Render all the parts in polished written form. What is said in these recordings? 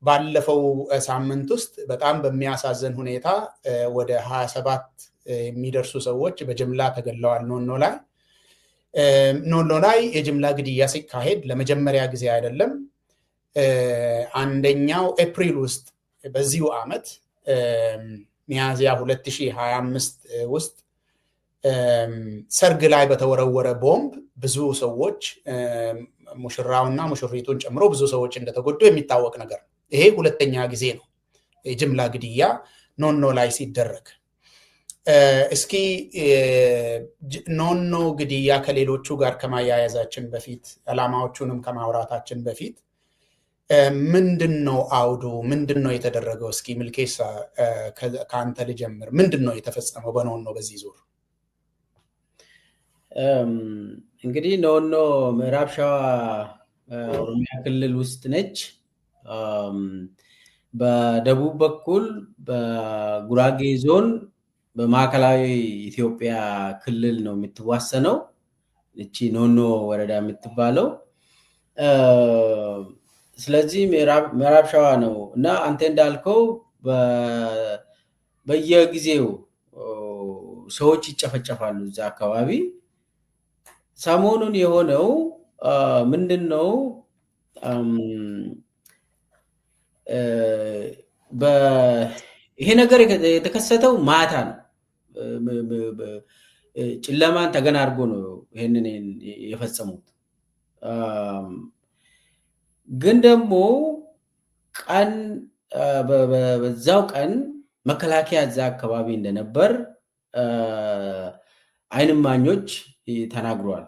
ባለፈው ሳምንት ውስጥ በጣም በሚያሳዝን ሁኔታ ወደ 27 የሚደርሱ ሰዎች በጅምላ ተገድለዋል ኖኖ ላይ የጅምላ ግድያ ሲካሄድ ለመጀመሪያ ጊዜ አይደለም አንደኛው ኤፕሪል ውስጥ በዚሁ ዓመት ሚያዝያ 2025 ውስጥ ሰርግ ላይ በተወረወረ ቦምብ ብዙ ሰዎች ሙሽራውና ሙሽሪቱን ጨምሮ ብዙ ሰዎች እንደተጎዱ የሚታወቅ ነገር ይሄ ሁለተኛ ጊዜ ነው የጅምላ ግድያ ኖኖ ላይ ሲደረግ እስኪ ኖኖ ግድያ ከሌሎቹ ጋር ከማያያዛችን በፊት አላማዎቹንም ከማውራታችን በፊት ምንድነው አውዱ ምንድነው የተደረገው እስኪ ምልኬሳ ካንተ ልጀምር ምንድነው የተፈጸመው በኖኖ በዚህ ዙር እንግዲህ ኖኖ ምዕራብ ሸዋ ኦሮሚያ ክልል ውስጥ ነች በደቡብ በኩል በጉራጌ ዞን በማዕከላዊ ኢትዮጵያ ክልል ነው የምትዋሰነው እቺ ኖኖ ወረዳ የምትባለው ስለዚህ ምዕራብ ሸዋ ነው እና አንተ እንዳልከው በየጊዜው ሰዎች ይጨፈጨፋሉ እዛ አካባቢ ሰሞኑን የሆነው ምንድነው ይሄ ነገር የተከሰተው ማታ ነው ጨለማን ተገና አድርጎ ነው ይሄንን የፈጸሙት ግን ደግሞ ቀን በዛው ቀን መከላከያ እዛ አካባቢ እንደነበር አይንማኞች ተናግሯል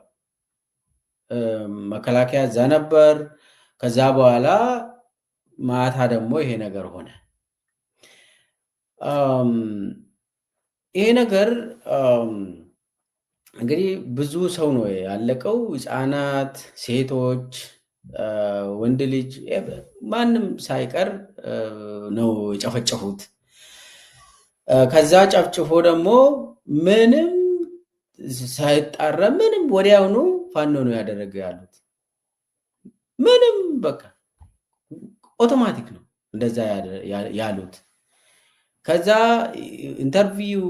መከላከያ እዛ ነበር ከዛ በኋላ ማታ ደግሞ ይሄ ነገር ሆነ ይሄ ነገር እንግዲህ ብዙ ሰው ነው ያለቀው ህፃናት ሴቶች ወንድ ልጅ ማንም ሳይቀር ነው የጨፈጨፉት ከዛ ጨፍጭፎ ደግሞ ምንም ሳይጣራ ምንም ወዲያውኑ ፋኖ ነው ያደረገ ያሉት ምንም በቃ አውቶማቲክ ነው እንደዛ ያሉት ከዛ ኢንተርቪው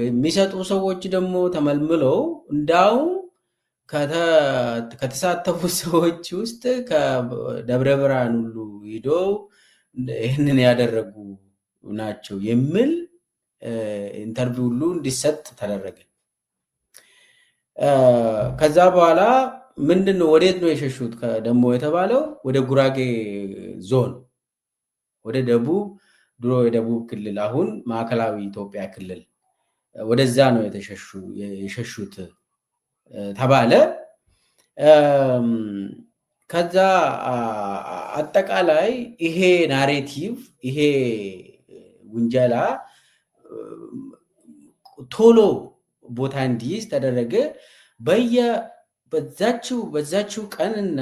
የሚሰጡ ሰዎች ደግሞ ተመልምለው እንዳው ከተሳተፉ ሰዎች ውስጥ ከደብረ ብርሃን ሁሉ ሄዶ ይሄንን ያደረጉ ናቸው የሚል ኢንተርቪው ሁሉ እንዲሰጥ ተደረገ ከዛ በኋላ ምንድነው ወዴት ነው የሸሹት ደግሞ የተባለው ወደ ጉራጌ ዞን ወደ ደቡብ ድሮ የደቡብ ክልል አሁን ማዕከላዊ ኢትዮጵያ ክልል ወደዛ ነው የሸሹት ተባለ ከዛ አጠቃላይ ይሄ ናሬቲቭ ይሄ ውንጀላ ቶሎ ቦታ እንዲይዝ ተደረገ በዛችው ቀንና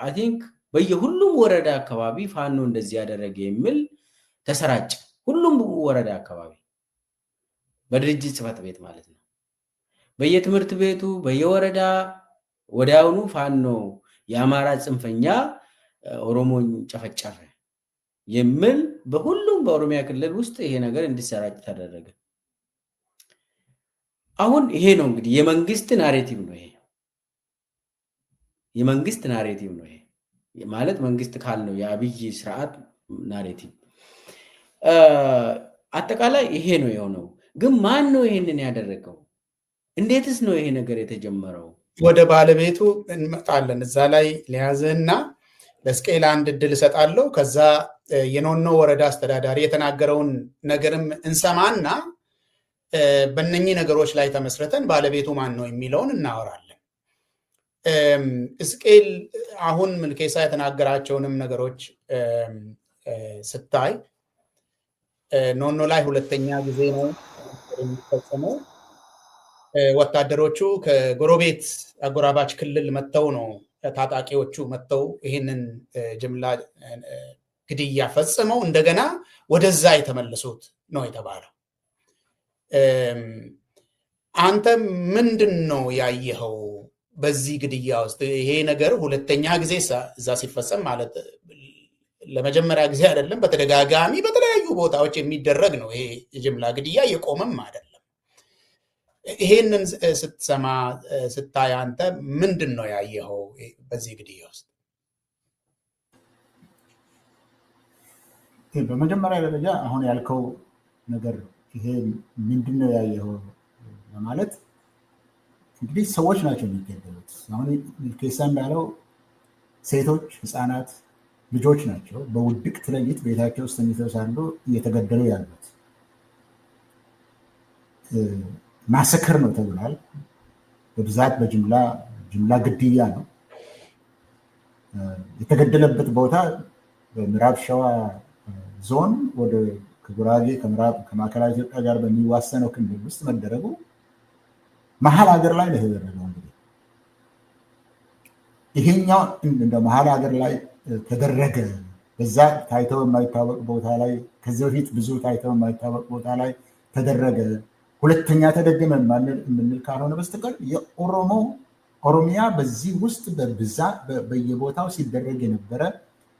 አይ ቲንክ በየሁሉም ወረዳ አካባቢ ፋኖ እንደዚህ ያደረገ የሚል ተሰራጭ ሁሉም ወረዳ አካባቢ በድርጅት ጽፈት ቤት ማለት ነው በየትምህርት ቤቱ በየወረዳ ወዲያውኑ ፋኖ የአማራ ጽንፈኛ ኦሮሞን ጨፈጨፈ የሚል በሁሉም በኦሮሚያ ክልል ውስጥ ይሄ ነገር እንዲሰራጭ ተደረገ አሁን ይሄ ነው እንግዲህ የመንግስት ናሬቲቭ ነው ይሄ የመንግስት ናሬቲቭ ነው ይሄ ማለት መንግስት ካል ነው የአብይ ስርዓት ናሬቲቭ አጠቃላይ ይሄ ነው የሆነው ግን ማን ነው ይሄንን ያደረገው እንዴትስ ነው ይሄ ነገር የተጀመረው ወደ ባለቤቱ እንመጣለን እዛ ላይ ሊያዘና ለስኬል አንድ ድል ሰጣለው ከዛ የኖኖ ወረዳ አስተዳዳሪ የተናገረውን ነገርም እንሰማና በእነኚህ ነገሮች ላይ ተመስርተን ባለቤቱ ማን ነው የሚለውን እናወራለን ስኬል አሁን ምልኬሳ የተናገራቸውንም ነገሮች ስታይ ኖኖ ላይ ሁለተኛ ጊዜ ነው የሚፈጸመው ወታደሮቹ ከጎረቤት አጎራባች ክልል መተው ነው ታጣቂዎቹ መተው ይሄንን ጅምላ ግድያ ፈጽመው እንደገና ወደዛ የተመለሱት ነው የተባለው አንተ ምንድነው ያየኸው በዚህ ግድያ ውስጥ ይሄ ነገር ሁለተኛ ጊዜ እዛ ሲፈጸም ማለት ለመጀመሪያ ጊዜ አይደለም፣ በተደጋጋሚ በተለያዩ ቦታዎች የሚደረግ ነው። ይሄ የጅምላ ግድያ የቆመም አይደለም። ይሄንን ስትሰማ ስታይ አንተ ምንድን ነው ያየኸው በዚህ ግድያ ውስጥ? በመጀመሪያ ደረጃ አሁን ያልከው ነገር ይሄ ምንድን ነው ያየኸው ማለት እንግዲህ ሰዎች ናቸው የሚገደሉት። አሁን ኬሳ እንዳለው ሴቶች፣ ህፃናት፣ ልጆች ናቸው በውድቅት ሌሊት ቤታቸው ውስጥ ተኝተው ሳሉ እየተገደሉ ያሉት። ማሰከር ነው ተብሏል። በብዛት ጅምላ ግድያ ነው። የተገደለበት ቦታ በምዕራብ ሸዋ ዞን ወደ ከጉራጌ ከማዕከላዊ ኢትዮጵያ ጋር በሚዋሰነው ክልል ውስጥ መደረጉ መሀል ሀገር ላይ የተደረገው እንግዲህ ይሄኛው እንደ መሀል ሀገር ላይ ተደረገ። በዛ ታይቶ የማይታወቅ ቦታ ላይ ከዚህ በፊት ብዙ ታይቶ የማይታወቅ ቦታ ላይ ተደረገ። ሁለተኛ ተደገመ የምንል ካልሆነ በስተቀር ኦሮሚያ በዚህ ውስጥ በብዛት በየቦታው ሲደረግ የነበረ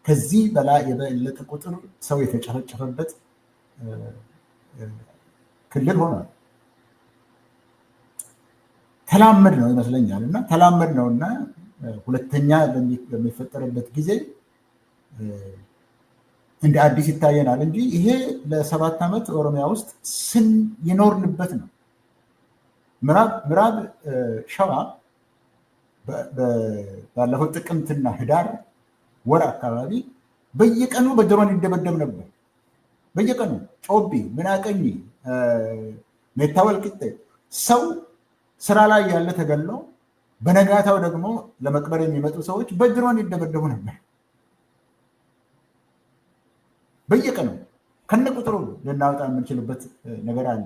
ከዚህ በላይ የበለጠ ቁጥር ሰው የተጨፈጨፈበት ክልል ሆኗል። ተላመድ ነው ይመስለኛል እና ተላመድ ነው እና ሁለተኛ በሚፈጠርበት ጊዜ እንደ አዲስ ይታየናል እንጂ ይሄ ለ7 ዓመት ኦሮሚያ ውስጥ የኖርንበት ነው። ምዕራብ ሸዋ ባለፈው ጥቅምትና ህዳር ወር አካባቢ በየቀኑ በድሮን ይደበደብ ነበር። በየቀኑ ጮቢ፣ ምናቀኝ፣ ሜታ ወልቂጤ ሰው ስራ ላይ ያለ ተገሎ በነጋታው ደግሞ ለመቅበር የሚመጡ ሰዎች በድሮን ይደበደቡ ነበር። በየቀኑ ከነቁጥሩ ልናወጣ የምንችልበት ነገር አለ።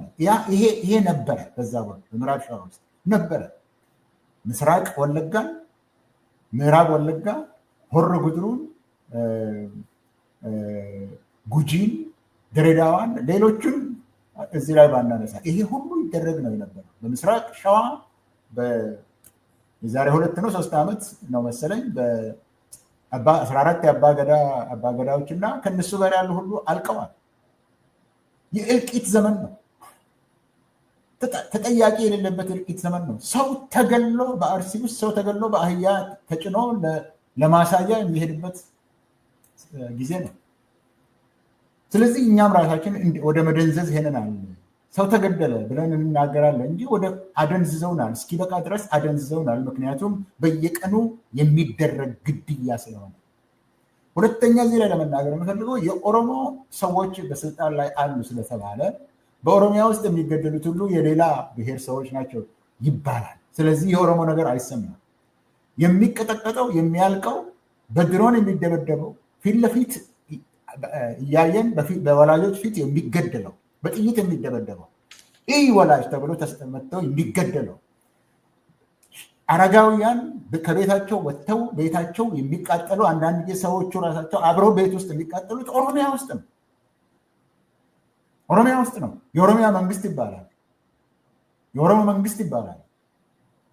ይሄ ነበረ በዛ ወቅት በምዕራብ ሸዋ ውስጥ ነበረ። ምስራቅ ወለጋን፣ ምዕራብ ወለጋ፣ ሆሮ ጉድሩን፣ ጉጂን፣ ድሬዳዋን፣ ሌሎችን እዚህ ላይ ባናነሳ ይሄ ሁሉ ይደረግ ነው የነበረው። በምስራቅ ሸዋ የዛሬ 2 ነው 3 ዓመት ነው መሰለኝ 14 የአባገዳዎች እና ከነሱ ጋር ያሉ ሁሉ አልቀዋል። የእልቂት ዘመን ነው። ተጠያቂ የሌለበት እልቂት ዘመን ነው። ሰው ተገሎ በአርሲ ውስጥ ሰው ተገሎ በአህያ ተጭኖ ለማሳያ የሚሄድበት ጊዜ ነው። ስለዚህ እኛም ራሳችን ወደ መደንዘዝ ሄነናል። ሰው ተገደለ ብለን እንናገራለን እንጂ ወደ አደንዝዘውናል። እስኪበቃ ድረስ አደንዝዘውናል። ምክንያቱም በየቀኑ የሚደረግ ግድያ ስለሆነ። ሁለተኛ እዚህ ላይ ለመናገር የምፈልገው የኦሮሞ ሰዎች በስልጣን ላይ አሉ ስለተባለ በኦሮሚያ ውስጥ የሚገደሉት ሁሉ የሌላ ብሔር ሰዎች ናቸው ይባላል። ስለዚህ የኦሮሞ ነገር አይሰማም። የሚቀጠቀጠው የሚያልቀው በድሮን የሚደበደበው ፊት ለፊት እያየን በወላጆች ፊት የሚገደለው በጥይት የሚደበደበው ይህ ወላጅ ተብሎ ተመተው የሚገደለው አረጋውያን ከቤታቸው ወጥተው ቤታቸው የሚቃጠሉ አንዳንድ ጊዜ ሰዎቹ ራሳቸው አብረው ቤት ውስጥ የሚቃጠሉት ኦሮሚያ ውስጥ ነው። ኦሮሚያ ውስጥ ነው። የኦሮሚያ መንግስት ይባላል። የኦሮሞ መንግስት ይባላል።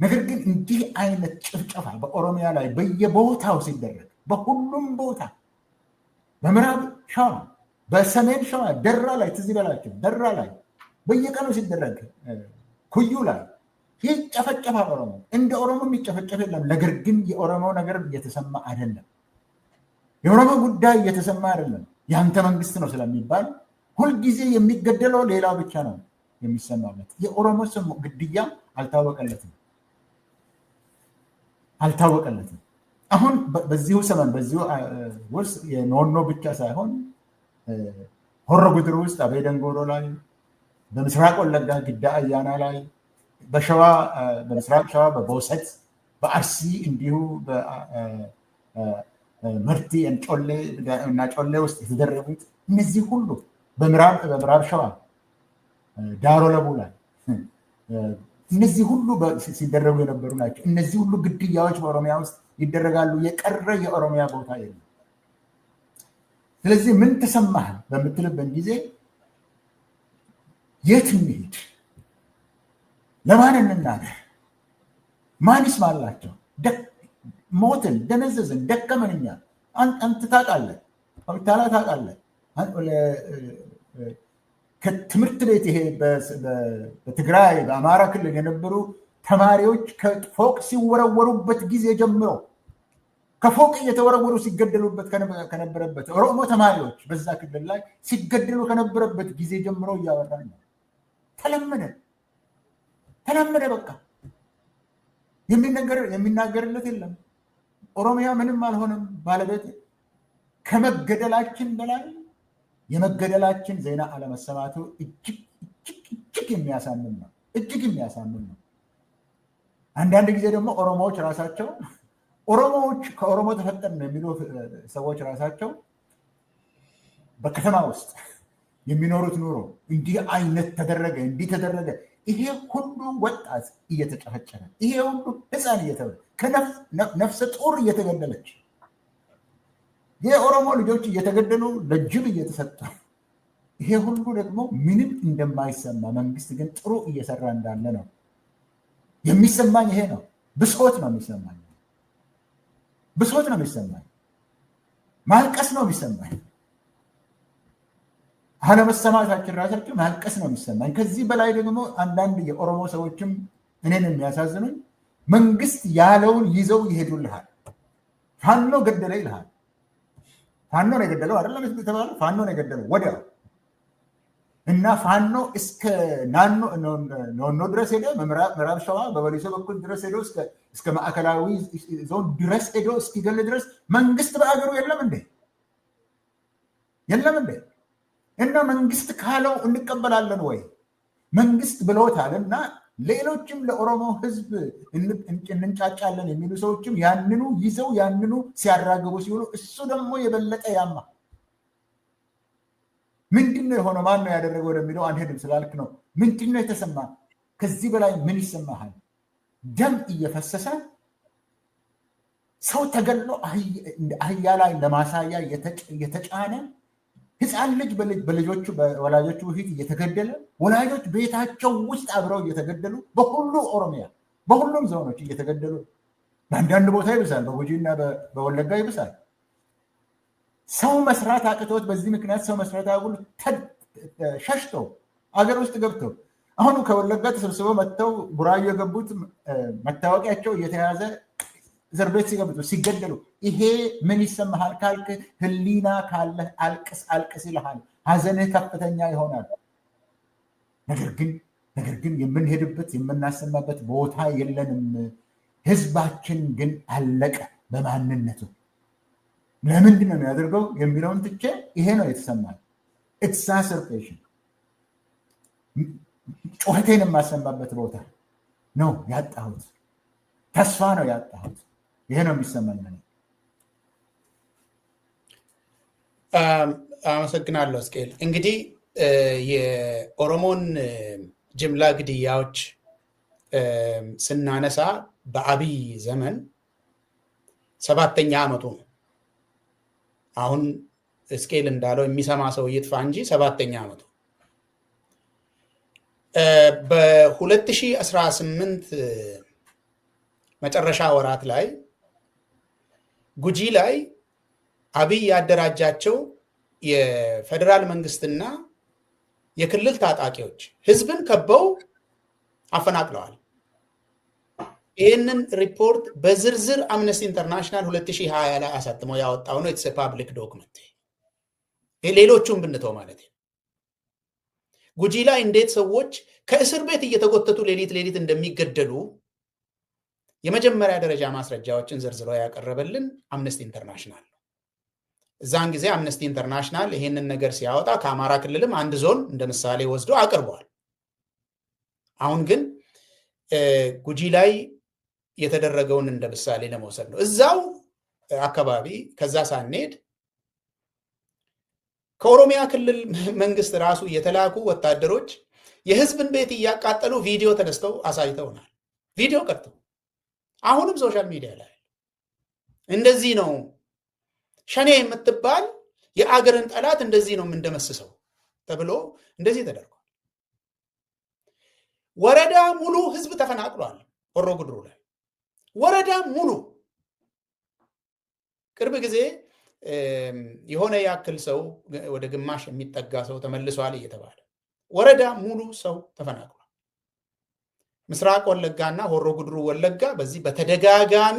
ነገር ግን እንዲህ አይነት ጭፍጨፋ በኦሮሚያ ላይ በየቦታው ሲደረግ በሁሉም ቦታ በምዕራብ ሸዋ፣ በሰሜን ሸዋ ደራ ላይ ትዝ ይበላቸው ደራ ላይ በየቀኑ ሲደረግ ኩዩ ላይ ይጨፈጨፋ ኦሮሞ። እንደ ኦሮሞ የሚጨፈጨፍ የለም። ነገር ግን የኦሮሞ ነገር እየተሰማ አይደለም። የኦሮሞ ጉዳይ እየተሰማ አይደለም። ያንተ መንግስት ነው ስለሚባል ሁልጊዜ የሚገደለው ሌላው ብቻ ነው የሚሰማበት። የኦሮሞ ስም ግድያ አልታወቀለትም። አሁን በዚሁ ዘመን በዚሁ ውስጥ የኖኖ ብቻ ሳይሆን ሆሮ ጉድሩ ውስጥ አቤ ደንጎሮ ላይ፣ በምስራቅ ወለጋ ግዳ አያና ላይ፣ በምስራቅ ሸዋ በቦሰት፣ በአርሲ እንዲሁ መርቲ እና ጮሌ ውስጥ የተደረጉት እነዚህ ሁሉ በምዕራብ ሸዋ ዳሮ ለቡ ላይ እነዚህ ሁሉ ሲደረጉ የነበሩ ናቸው። እነዚህ ሁሉ ግድያዎች በኦሮሚያ ውስጥ ይደረጋሉ። የቀረ የኦሮሚያ ቦታ የለም። ስለዚህ ምን ተሰማህ በምትልበት ጊዜ የት እንሂድ፣ ለማን እንናገር፣ ማን ይስማላቸው? ሞትን፣ ደነዘዝን፣ ደከመንኛ። አንተ ታውቃለህ፣ ታውቃለህ ከትምህርት ቤት ይሄ በትግራይ በአማራ ክልል የነበሩ ተማሪዎች ከፎቅ ሲወረወሩበት ጊዜ ጀምሮ ከፎቅ እየተወረወሩ ሲገደሉበት ከነበረበት ኦሮሞ ተማሪዎች በዛ ክልል ላይ ሲገደሉ ከነበረበት ጊዜ ጀምሮ እያወራን ነው። ተለመደ በቃ የሚናገርለት የለም። ኦሮሚያ ምንም አልሆነም ባለቤት ከመገደላችን በላይ የመገደላችን ዜና አለመሰማቱ እጅግ የሚያሳምን ነው። እጅግ የሚያሳምን ነው። አንዳንድ ጊዜ ደግሞ ኦሮሞዎች ራሳቸው ከኦሮሞ ተፈጠርን የሚሉ ሰዎች ራሳቸው በከተማ ውስጥ የሚኖሩት ኑሮ እንዲህ አይነት ተደረገ፣ እንዲህ ተደረገ፣ ይሄ ሁሉ ወጣት እየተጨፈጨፈ፣ ይሄ ሁሉ ህፃን ነፍሰ ጡር እየተገደለች፣ የኦሮሞ ልጆች እየተገደሉ ለጅብ እየተሰጠ፣ ይሄ ሁሉ ደግሞ ምንም እንደማይሰማ መንግስት ግን ጥሩ እየሰራ እንዳለ ነው የሚሰማኝ። ይሄ ነው ብሶት ነው የሚሰማኝ። ብሶት ነው የሚሰማኝ። ማልቀስ ነው የሚሰማኝ። አለመሰማታችን ራሳችን ማልቀስ ነው የሚሰማኝ። ከዚህ በላይ ደግሞ አንዳንድ የኦሮሞ ሰዎችም እኔን የሚያሳዝኑኝ መንግስት ያለውን ይዘው ይሄዱልሃል። ፋኖ ገደለ ይልሃል። ፋኖ ነው የገደለው አይደለም የተባለው፣ ፋኖ ነው የገደለው ወዲያው እና ፋኖ እስከ ኖኖ ድረስ ሄደ፣ ምዕራብ ሸዋ በበሊሶ በኩል ድረስ ሄዶ እስከ ማዕከላዊ ዞን ድረስ ሄዶ እስኪገል ድረስ መንግስት በአገሩ የለም እንዴ? እና መንግስት ካለው እንቀበላለን ወይ? መንግስት ብሎታል እና ሌሎችም ለኦሮሞ ህዝብ እንንጫጫለን የሚሉ ሰዎችም ያንኑ ይዘው ያንኑ ሲያራግቡ ሲሆኑ እሱ ደግሞ የበለጠ ያማ ምንድነው የሆነው? ማን ነው ያደረገው ወደሚለው አንሄድም ስላልክ ነው። ምንድነው የተሰማ? ከዚህ በላይ ምን ይሰማሃል? ደም እየፈሰሰ ሰው ተገሎ አህያ ላይ ለማሳያ የተጫነ ህፃን ልጅ በወላጆቹ ፊት እየተገደለ፣ ወላጆች ቤታቸው ውስጥ አብረው እየተገደሉ፣ በሁሉ ኦሮሚያ በሁሉም ዞኖች እየተገደሉ፣ በአንዳንድ ቦታ ይብሳል፣ በጉጂና በወለጋ ይብሳል። ሰው መስራት አቅቶት በዚህ ምክንያት ሰው መስራት አጉል ሸሽተው አገር ውስጥ ገብተው አሁኑ ከወለጋ ተሰብስበው መጥተው ቡራዩ የገቡት መታወቂያቸው እየተያዘ እስር ቤት ሲገደሉ ይሄ ምን ይሰማሃል ካልክ ህሊና ካለህ አልቅስ ይልሃል። ሀዘንህ ከፍተኛ ይሆናል። ነገር ግን የምንሄድበት የምናሰማበት ቦታ የለንም። ህዝባችን ግን አለቀ በማንነቱ። ለምንድን ነው የሚያደርገው የሚለውን ትቼ ይሄ ነው የተሰማል። ኤክሳሰርቤሽን ጩኸቴን የማሰማበት ቦታ ነው ያጣሁት። ተስፋ ነው ያጣሁት። ይሄ ነው የሚሰማኝ። አመሰግናለሁ እስቄል። እንግዲህ የኦሮሞን ጅምላ ግድያዎች ስናነሳ በአብይ ዘመን 7ኛ ዓመቱ ነው። አሁን እስቄል እንዳለው የሚሰማ ሰው ይጥፋ እንጂ 7ኛ ዓመቱ። በ2018 መጨረሻ ወራት ላይ ጉጂ ላይ አብይ ያደራጃቸው የፌደራል መንግስትና የክልል ታጣቂዎች ህዝብን ከበው አፈናቅለዋል። ይህንን ሪፖርት በዝርዝር አምነስቲ ኢንተርናሽናል 2020 ላይ አሳትሞ ያወጣው ነው። ኢትስ ፐብሊክ ዶክመንት። ሌሎቹም ብንተው ማለት ነው። ጉጂ ላይ እንዴት ሰዎች ከእስር ቤት እየተጎተቱ ሌሊት እንደሚገደሉ የመጀመሪያ ደረጃ ማስረጃዎችን ዝርዝሮ ያቀረበልን አምነስቲ ኢንተርናሽናል ነው። እዛን ጊዜ አምነስቲ ኢንተርናሽናል ይሄንን ነገር ሲያወጣ ከአማራ ክልልም አንድ ዞን እንደ ምሳሌ ወስዶ አቅርቧል። አሁን ግን ጉጂ ላይ የተደረገውን እንደ ምሳሌ ለመውሰድ ነው። እዛው አካባቢ ከዛ ሳንሄድ ከኦሮሚያ ክልል መንግስት ራሱ የተላኩ ወታደሮች የህዝብን ቤት እያቃጠሉ ቪዲዮ ተነስተው አሳይተውናል። ቪዲዮ ቀርተው አሁንም ሶሻል ሚዲያ ላይ እንደዚህ ነው ሸኔ የምትባል የአገርን ጠላት እንደዚህ ነው የምንደመስሰው ተብሎ እንደዚህ ተደርጓል። ወረዳ ሙሉ ህዝብ ተፈናቅሏል። ሆሮ ጉድሩ ላይ ወረዳ ሙሉ ቅርብ ጊዜ የሆነ ያክል ሰው ወደ ግማሽ የሚጠጋ ሰው ተመልሷል እየተባለ ወረዳ ሙሉ ሰው ተፈናቅሏል። ምስራቅ ወለጋና ሆሮ ጉድሩ ወለጋ በዚህ በተደጋጋሚ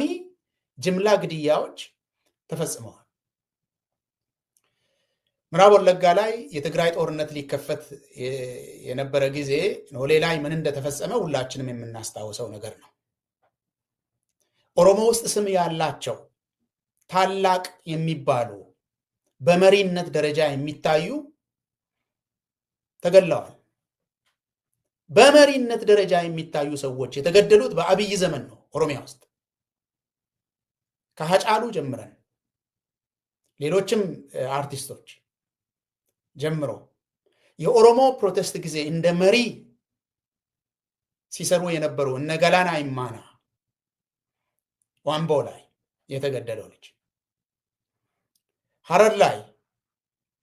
ጅምላ ግድያዎች ተፈጽመዋል። ምዕራብ ወለጋ ላይ የትግራይ ጦርነት ሊከፈት የነበረ ጊዜ ኖሌ ላይ ምን እንደተፈጸመ ሁላችንም የምናስታውሰው ነገር ነው። ኦሮሞ ውስጥ ስም ያላቸው ታላቅ የሚባሉ በመሪነት ደረጃ የሚታዩ ተገለዋል። በመሪነት ደረጃ የሚታዩ ሰዎች የተገደሉት በአብይ ዘመን ነው። ኦሮሚያ ውስጥ ከሀጫሉ ጀምረን ሌሎችም አርቲስቶች ጀምሮ የኦሮሞ ፕሮቴስት ጊዜ እንደ መሪ ሲሰሩ የነበሩ እነ ገላና ይማና ዋምቦ ላይ የተገደለው ልጅ፣ ሐረር ላይ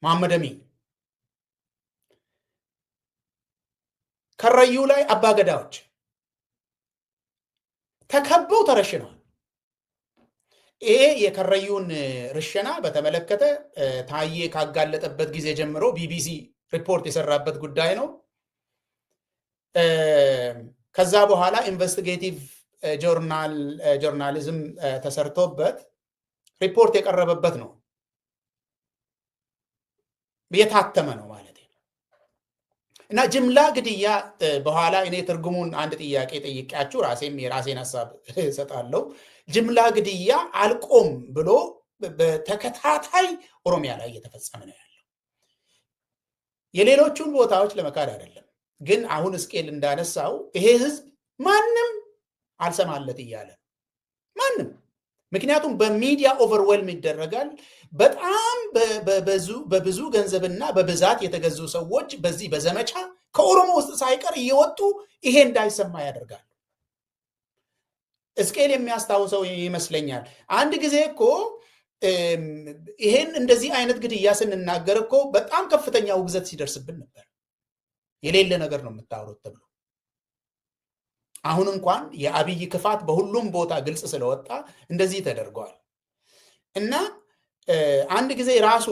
መሐመድ አሚን፣ ከረዩ ላይ አባገዳዎች ተከበው ተረሽነዋል። ይሄ የከረዩን ርሸና በተመለከተ ታዬ ካጋለጠበት ጊዜ ጀምሮ ቢቢሲ ሪፖርት የሰራበት ጉዳይ ነው። ከዛ በኋላ ኢንቨስቲጌቲቭ ጆርናሊዝም ተሰርቶበት ሪፖርት የቀረበበት ነው፣ የታተመ ነው ማለት ነው። እና ጅምላ ግድያ በኋላ እኔ ትርጉሙን አንድ ጥያቄ ጠይቄያችሁ ራሴም የራሴን ሐሳብ እሰጣለሁ። ጅምላ ግድያ አልቆም ብሎ በተከታታይ ኦሮሚያ ላይ እየተፈጸመ ነው ያለው። የሌሎቹን ቦታዎች ለመካድ አይደለም፣ ግን አሁን እስቄል እንዳነሳው ይሄ ህዝብ ማንም አልሰማለት እያለ ማንም፣ ምክንያቱም በሚዲያ ኦቨርዌልም ይደረጋል። በጣም በብዙ ገንዘብና በብዛት የተገዙ ሰዎች በዚህ በዘመቻ ከኦሮሞ ውስጥ ሳይቀር እየወጡ ይሄ እንዳይሰማ ያደርጋል። እስቄል የሚያስታውሰው ይመስለኛል አንድ ጊዜ እኮ ይሄን እንደዚህ አይነት ግድያ ስንናገር እኮ በጣም ከፍተኛ ውግዘት ሲደርስብን ነበር። የሌለ ነገር ነው የምታወሩት ተብሎ አሁን እንኳን የአብይ ክፋት በሁሉም ቦታ ግልጽ ስለወጣ እንደዚህ ተደርጓል። እና አንድ ጊዜ ራሱ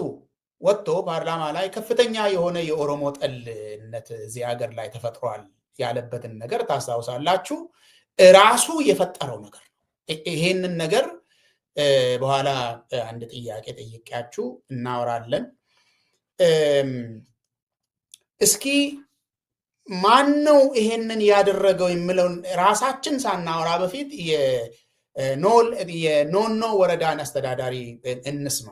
ወጥቶ ፓርላማ ላይ ከፍተኛ የሆነ የኦሮሞ ጠልነት እዚህ ሀገር ላይ ተፈጥሯል ያለበትን ነገር ታስታውሳላችሁ። ራሱ የፈጠረው ነገር ነው። ይሄንን ነገር በኋላ አንድ ጥያቄ ጠይቄያችሁ እናወራለን። እስኪ ማን ነው ይሄንን ያደረገው የሚለውን ራሳችን ሳናወራ በፊት የኖኖ ወረዳን አስተዳዳሪ እንስማ።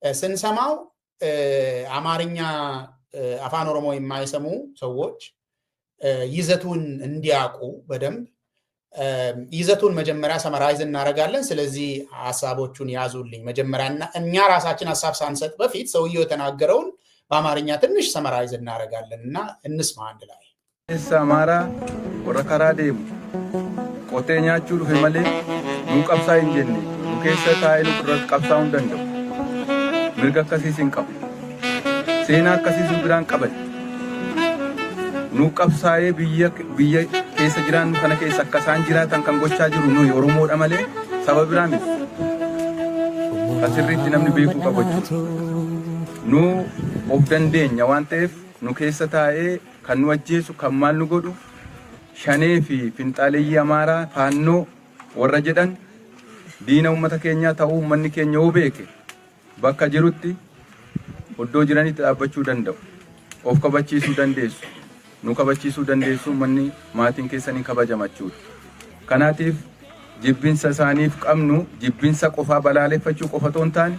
ስንሰማው አማርኛ አፋን ኦሮሞ የማይሰሙ ሰዎች ይዘቱን እንዲያውቁ በደንብ ይዘቱን መጀመሪያ ሰመራይዝ እናደርጋለን። ስለዚህ ሐሳቦቹን ያዙልኝ መጀመሪያና እኛ ራሳችን ሐሳብ ሳንሰጥ በፊት ሰውየው የተናገረውን በአማርኛ ትንሽ ሰመራይዝ እናደርጋለን እና እንስማ አንድ ላይ። አማራ ወረከራ ደሙ ቆቴኛቹ ዱፈመሌ ኑቀብሳ እንጀኒ ኑኬሰ ታይሉ ብረት ቀብሳውን ደንደው ምርጋ ከሲሲን ቀብ ሴና ከሲሱ ብራን ቀበል ኑቀብሳዬ ብየ keessa jiraannu kana keessa akka isaan jiraatan kan gochaa jiru nuyi Oromoodha malee saba biraa miti. Asirriitti namni beekuu qaba jechuudha. Nu of dandeenya waan ta'eef nu keessa taa'ee kan nu ajjeesu kan maal nu godhu shanee fi finxaaleeyyii Amaaraa faannoo warra jedhan diina uummata keenyaa ta'uu uummanni keenya yoo beeke bakka jirutti oddoo jiranitti dhaabbachuu danda'u. Of kabachiisuu dandeessu. Nu kabachiisuu dandeessu manni maatiin keessanii kabajamachuudha. Kanaatiif jibbinsa isaaniif qabnu jibbinsa qofaa balaaleffachuu qofa otoo hin taane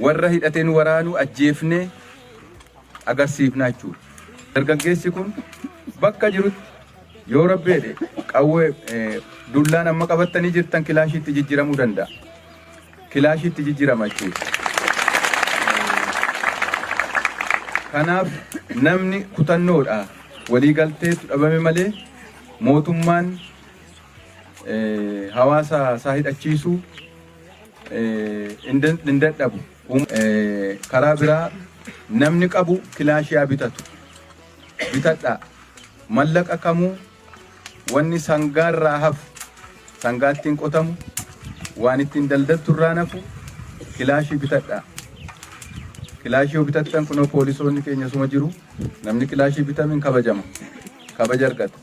warra hidhateen waraanu ajjeefnee agarsiifnaa jechuudha. Dargaggeessi kun bakka jirutti yoo rabbeedhe qawwee dullaan amma qabattanii jirtan kilaashiitti jijjiiramuu danda'a. Kilaashiitti jijjiirama jechuudha. Kanaaf namni kutannoodha walii galteetu dhabame malee mootummaan hawaasa isaa hidhachiisuu hin dadhabu. Karaa biraa namni qabu kilaashiyaa bitatu bitadha mallaqa kamuu wanni sangaarraa hafu sangaattiin qotamu waan ittiin daldaltu irraa nafu kilaashii bitadhaa. Kilaashii yoo bitattan kunoo poolisoonni keenya suma jiru namni kilaashii bitamin kabajama kabaja argata.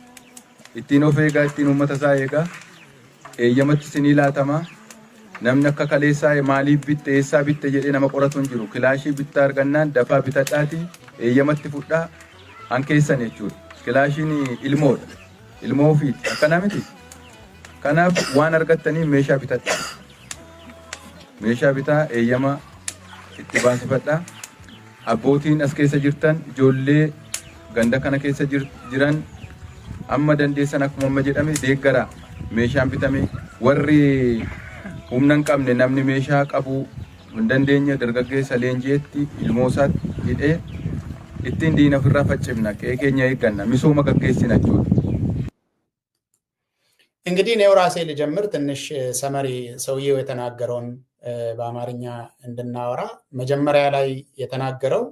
Ittiin of eegaa ittiin uummata isaa eegaa eeyyamatti isinii laatamaa namni akka kaleessaa maaliif bitte eessaa bitte jedhee nama qoratu hin jiru. Kilaashii bittaa argannaan dafaa bitadhaatii eeyyamatti fudhaa hankeessan jechuudha. Kilaashiin ilmoodha. Ilmoo ofiiti akkana miti. Kanaaf waan argattanii meeshaa bitadhaa. Meeshaa bitaa eeyyama itti baasifadhaa. Abbootiin as keessa jirtan ijoollee ganda kana keessa jiran amma dandeessan akkuma amma jedhame deeggaraa meeshaan bitame warri humna hin qabne namni meeshaa qabu hin dandeenye dargaggeessa leenji'eetti ilmoo isaatti hidhee ittiin diina ofirraa faccifna qe'ee keenya eegganna misooma gaggeessina jechuudha. እንግዲህ እኔው ራሴ ልጀምር ትንሽ ሰመሪ ሰውየው የተናገረውን በአማርኛ እንድናወራ መጀመሪያ ላይ የተናገረው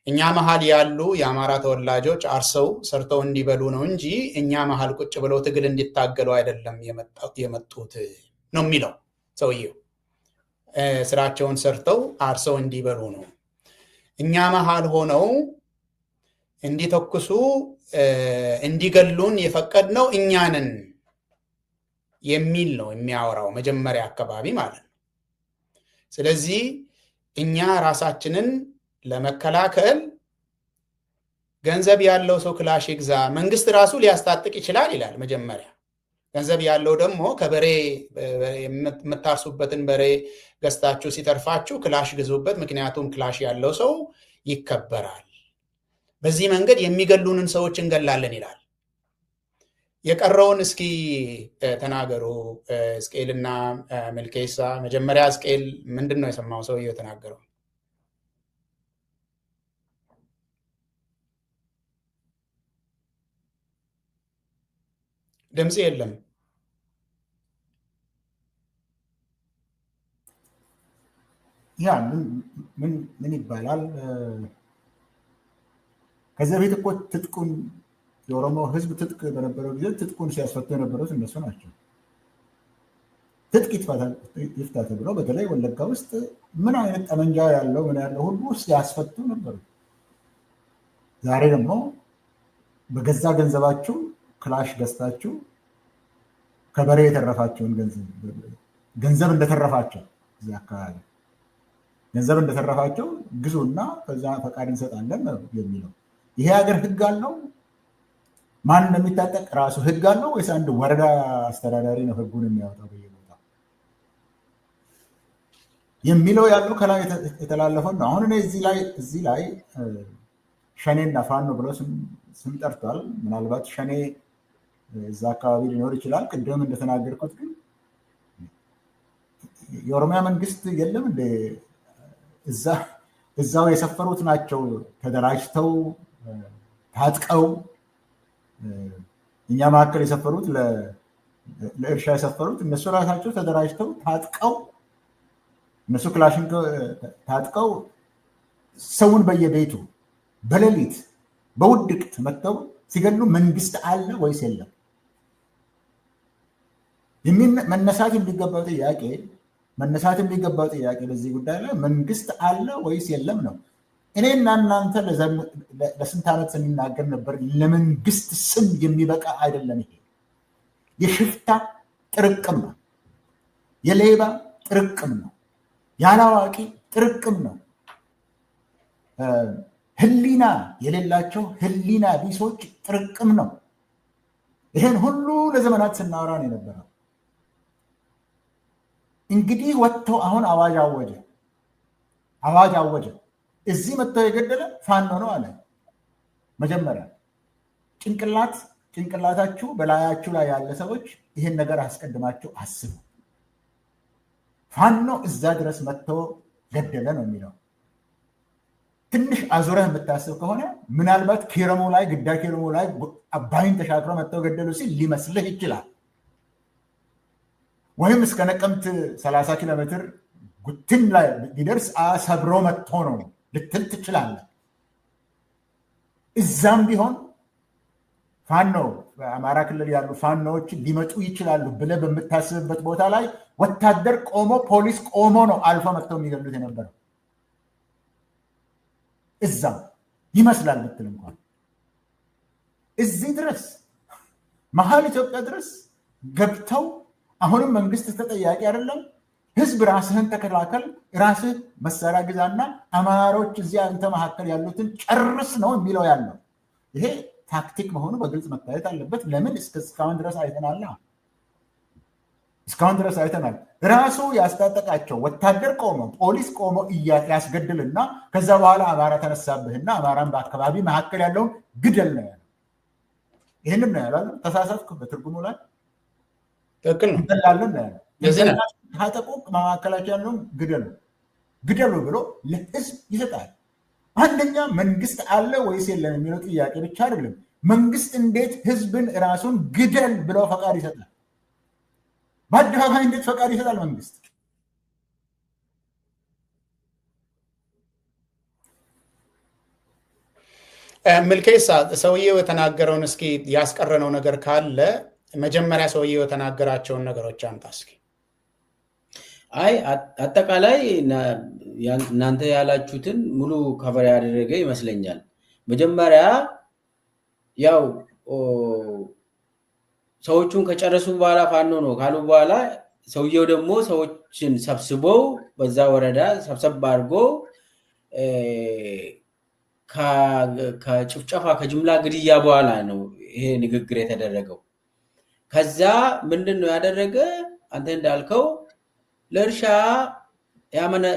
እኛ መሃል ያሉ የአማራ ተወላጆች አርሰው ሰርተው እንዲበሉ ነው እንጂ እኛ መሃል ቁጭ ብለው ትግል እንዲታገሉ አይደለም የመጡት ነው የሚለው ሰውየው ስራቸውን ሰርተው አርሰው እንዲበሉ ነው እኛ መሃል ሆነው እንዲተኩሱ እንዲገሉን የፈቀድነው እኛ ነን የሚል ነው የሚያወራው መጀመሪያ አካባቢ ማለት ነው ስለዚህ እኛ ራሳችንን ለመከላከል ገንዘብ ያለው ሰው ክላሽ ይግዛ መንግስት ራሱ ሊያስታጥቅ ይችላል ይላል መጀመሪያ ገንዘብ ያለው ደግሞ ከበሬ የምታርሱበትን በሬ ገዝታችሁ ሲተርፋችሁ ክላሽ ግዙበት ምክንያቱም ክላሽ ያለው ሰው ይከበራል በዚህ መንገድ የሚገሉንን ሰዎች እንገላለን ይላል የቀረውን እስኪ ተናገሩ እስቄልና መልኬሳ መጀመሪያ እስቄል ምንድነው የሰማው ሰው የተናገረው ድምጽ የለም ያ ምን ይባላል ከዛ ቤት እኮ ትጥቁን የኦሮሞ ህዝብ ትጥቅ በነበረው ጊዜ ትጥቁን ሲያስፈቱ የነበሩት እነሱ ናቸው ትጥቅ ይፍታ ተብሎ በተለይ ወለጋ ውስጥ ምን አይነት ጠመንጃ ያለው ምን ያለው ሁሉ ሲያስፈቱ ነበሩ ዛሬ ደግሞ በገዛ ገንዘባችሁ ክላሽ ገዝታችሁ ከበሬ የተረፋቸውን ገንዘብ እንደተረፋቸው እዚህ አካባቢ ገንዘብ እንደተረፋቸው ግዙና ከዛ ፈቃድ እንሰጣለን የሚለው ይሄ ሀገር ህግ አለው ማን እንደሚታጠቅ ራሱ ህግ አለው ወይስ አንድ ወረዳ አስተዳዳሪ ነው ህጉን የሚያወጣው በየቦታው የሚለው ያለው ከላይ የተላለፈው ነው አሁን እዚህ ላይ ሸኔና ፋኖ ብሎ ስም ጠርቷል ምናልባት ሸኔ እዛ አካባቢ ሊኖር ይችላል ቅድም እንደተናገርኩት ግን የኦሮሚያ መንግስት የለም እንደ እዛው የሰፈሩት ናቸው ተደራጅተው ታጥቀው እኛ ማከለ የሰፈሩት ለእርሻ የሰፈሩት እነሱ ራሳቸው ተደራጅተው ታጥቀው እነሱ ክላሽን ታጥቀው ሰውን በየቤቱ በሌሊት በውድቅት መጥተው ሲገሉ መንግስት አለ ወይስ የለም መነሳት የሚገባው ጥያቄ በዚህ ጉዳይ ላይ መንግስት አለ ወይስ የለም ነው እኔና እናንተ ለስንት ዓመት ስንናገር ነበር ለመንግስት ስም የሚበቃ አይደለም ይሄ የሽፍታ ጥርቅም ነው የሌባ ጥርቅም ነው ያላዋቂ ጥርቅም ነው ህሊና የሌላቸው ህሊና ቢሶች ጥርቅም ነው ይሄን ሁሉ ለዘመናት ስናወራ ነው የነበረው እንግዲህ ወጥተው አሁን አዋጅ አወጀ እዚህ መጥተው የገደለ ፋኖ ነው አለ መጀመሪያ ጭንቅላታችሁ በላያችሁ ላይ ያለ ሰዎች ይሄን ነገር አስቀድማችሁ አስቡ ፋኖ እዛ ድረስ መጥተው ገደለ ነው የሚለው ትንሽ አዙረህ የምታስብ ከሆነ ምናልባት ኪረሙ ላይ ግዳ ኪረሙ ላይ አባይን ተሻግረው መጥተው ገደሉ ሲል ሊመስልህ ይችላል ወይም እስከ ነቀምት 30 ኪሎ ሜትር ጉትን ላይ ቢደርስ አሰብሮ መጥቶ ነው ልትል ትችላለህ እዛም ቢሆን ፋኖ በአማራ ክልል ያሉ ፋኖዎች ሊመጡ ይችላሉ ብለህ በምታስብበት ቦታ ላይ ወታደር ቆሞ ፖሊስ ቆሞ ነው አልፎ መጥተው የሚገሉት የነበረው። እዛም ይመስላል ብትል እንኳን እዚህ ድረስ መሀል ኢትዮጵያ ድረስ ገብተው አሁንም መንግስት ተጠያቂ አይደለም፣ ህዝብ ራስህን ተከላከል፣ ራስህ መሳሪያ ግዛና አማሮች እዚያ አንተ መካከል ያሉትን ጨርስ ነው የሚለው ያለው። ይሄ ታክቲክ መሆኑ በግልጽ መታየት አለበት። ለምን እስካሁን ድረስ አይተናል። እስካሁን ድረስ አይተናል። ራሱ ያስታጠቃቸው ወታደር ቆሞ ፖሊስ ቆሞ ያስገድልና ከዛ በኋላ አማራ ተነሳብህና አማራን በአካባቢ መካከል ያለውን ግደል ነው ያለው። ይህንም ነው ያላለ። ተሳሳትኩ በትርጉሙ ላይ ትክክል ነው። እንላለን ነው ያለው። ታጠቁ መካከላቸው ያለውን ግደሉ ብሎ ለህዝብ ይሰጣል። አንደኛ መንግስት አለ ወይስ የለም የሚለው ጥያቄ ብቻ አይደለም። መንግስት እንዴት ህዝብን ራሱን ግደል ብለው ፈቃድ ይሰጣል? በአደባባይ እንዴት ፈቃድ ይሰጣል መንግስት? ምልኬሳ ሰውየው የተናገረውን እስኪ ያስቀረነው ነገር ካለ መጀመሪያ ሰውየው የተናገራቸውን ነገሮች አምጣ እስኪ። አይ አጠቃላይ እናንተ ያላችሁትን ሙሉ ከቨር ያደረገ ይመስለኛል። መጀመሪያ ያው ሰዎቹን ከጨረሱ በኋላ ፋኖ ነው ካሉ በኋላ ሰውየው ደግሞ ሰዎችን ሰብስበው በዛ ወረዳ ሰብሰብ አድርጎ ከጭፍጨፋ ከጅምላ ግድያ በኋላ ነው ይሄ ንግግር የተደረገው። ከዛ ምንድነው ያደረገ? አንተ እንዳልከው ለእርሻ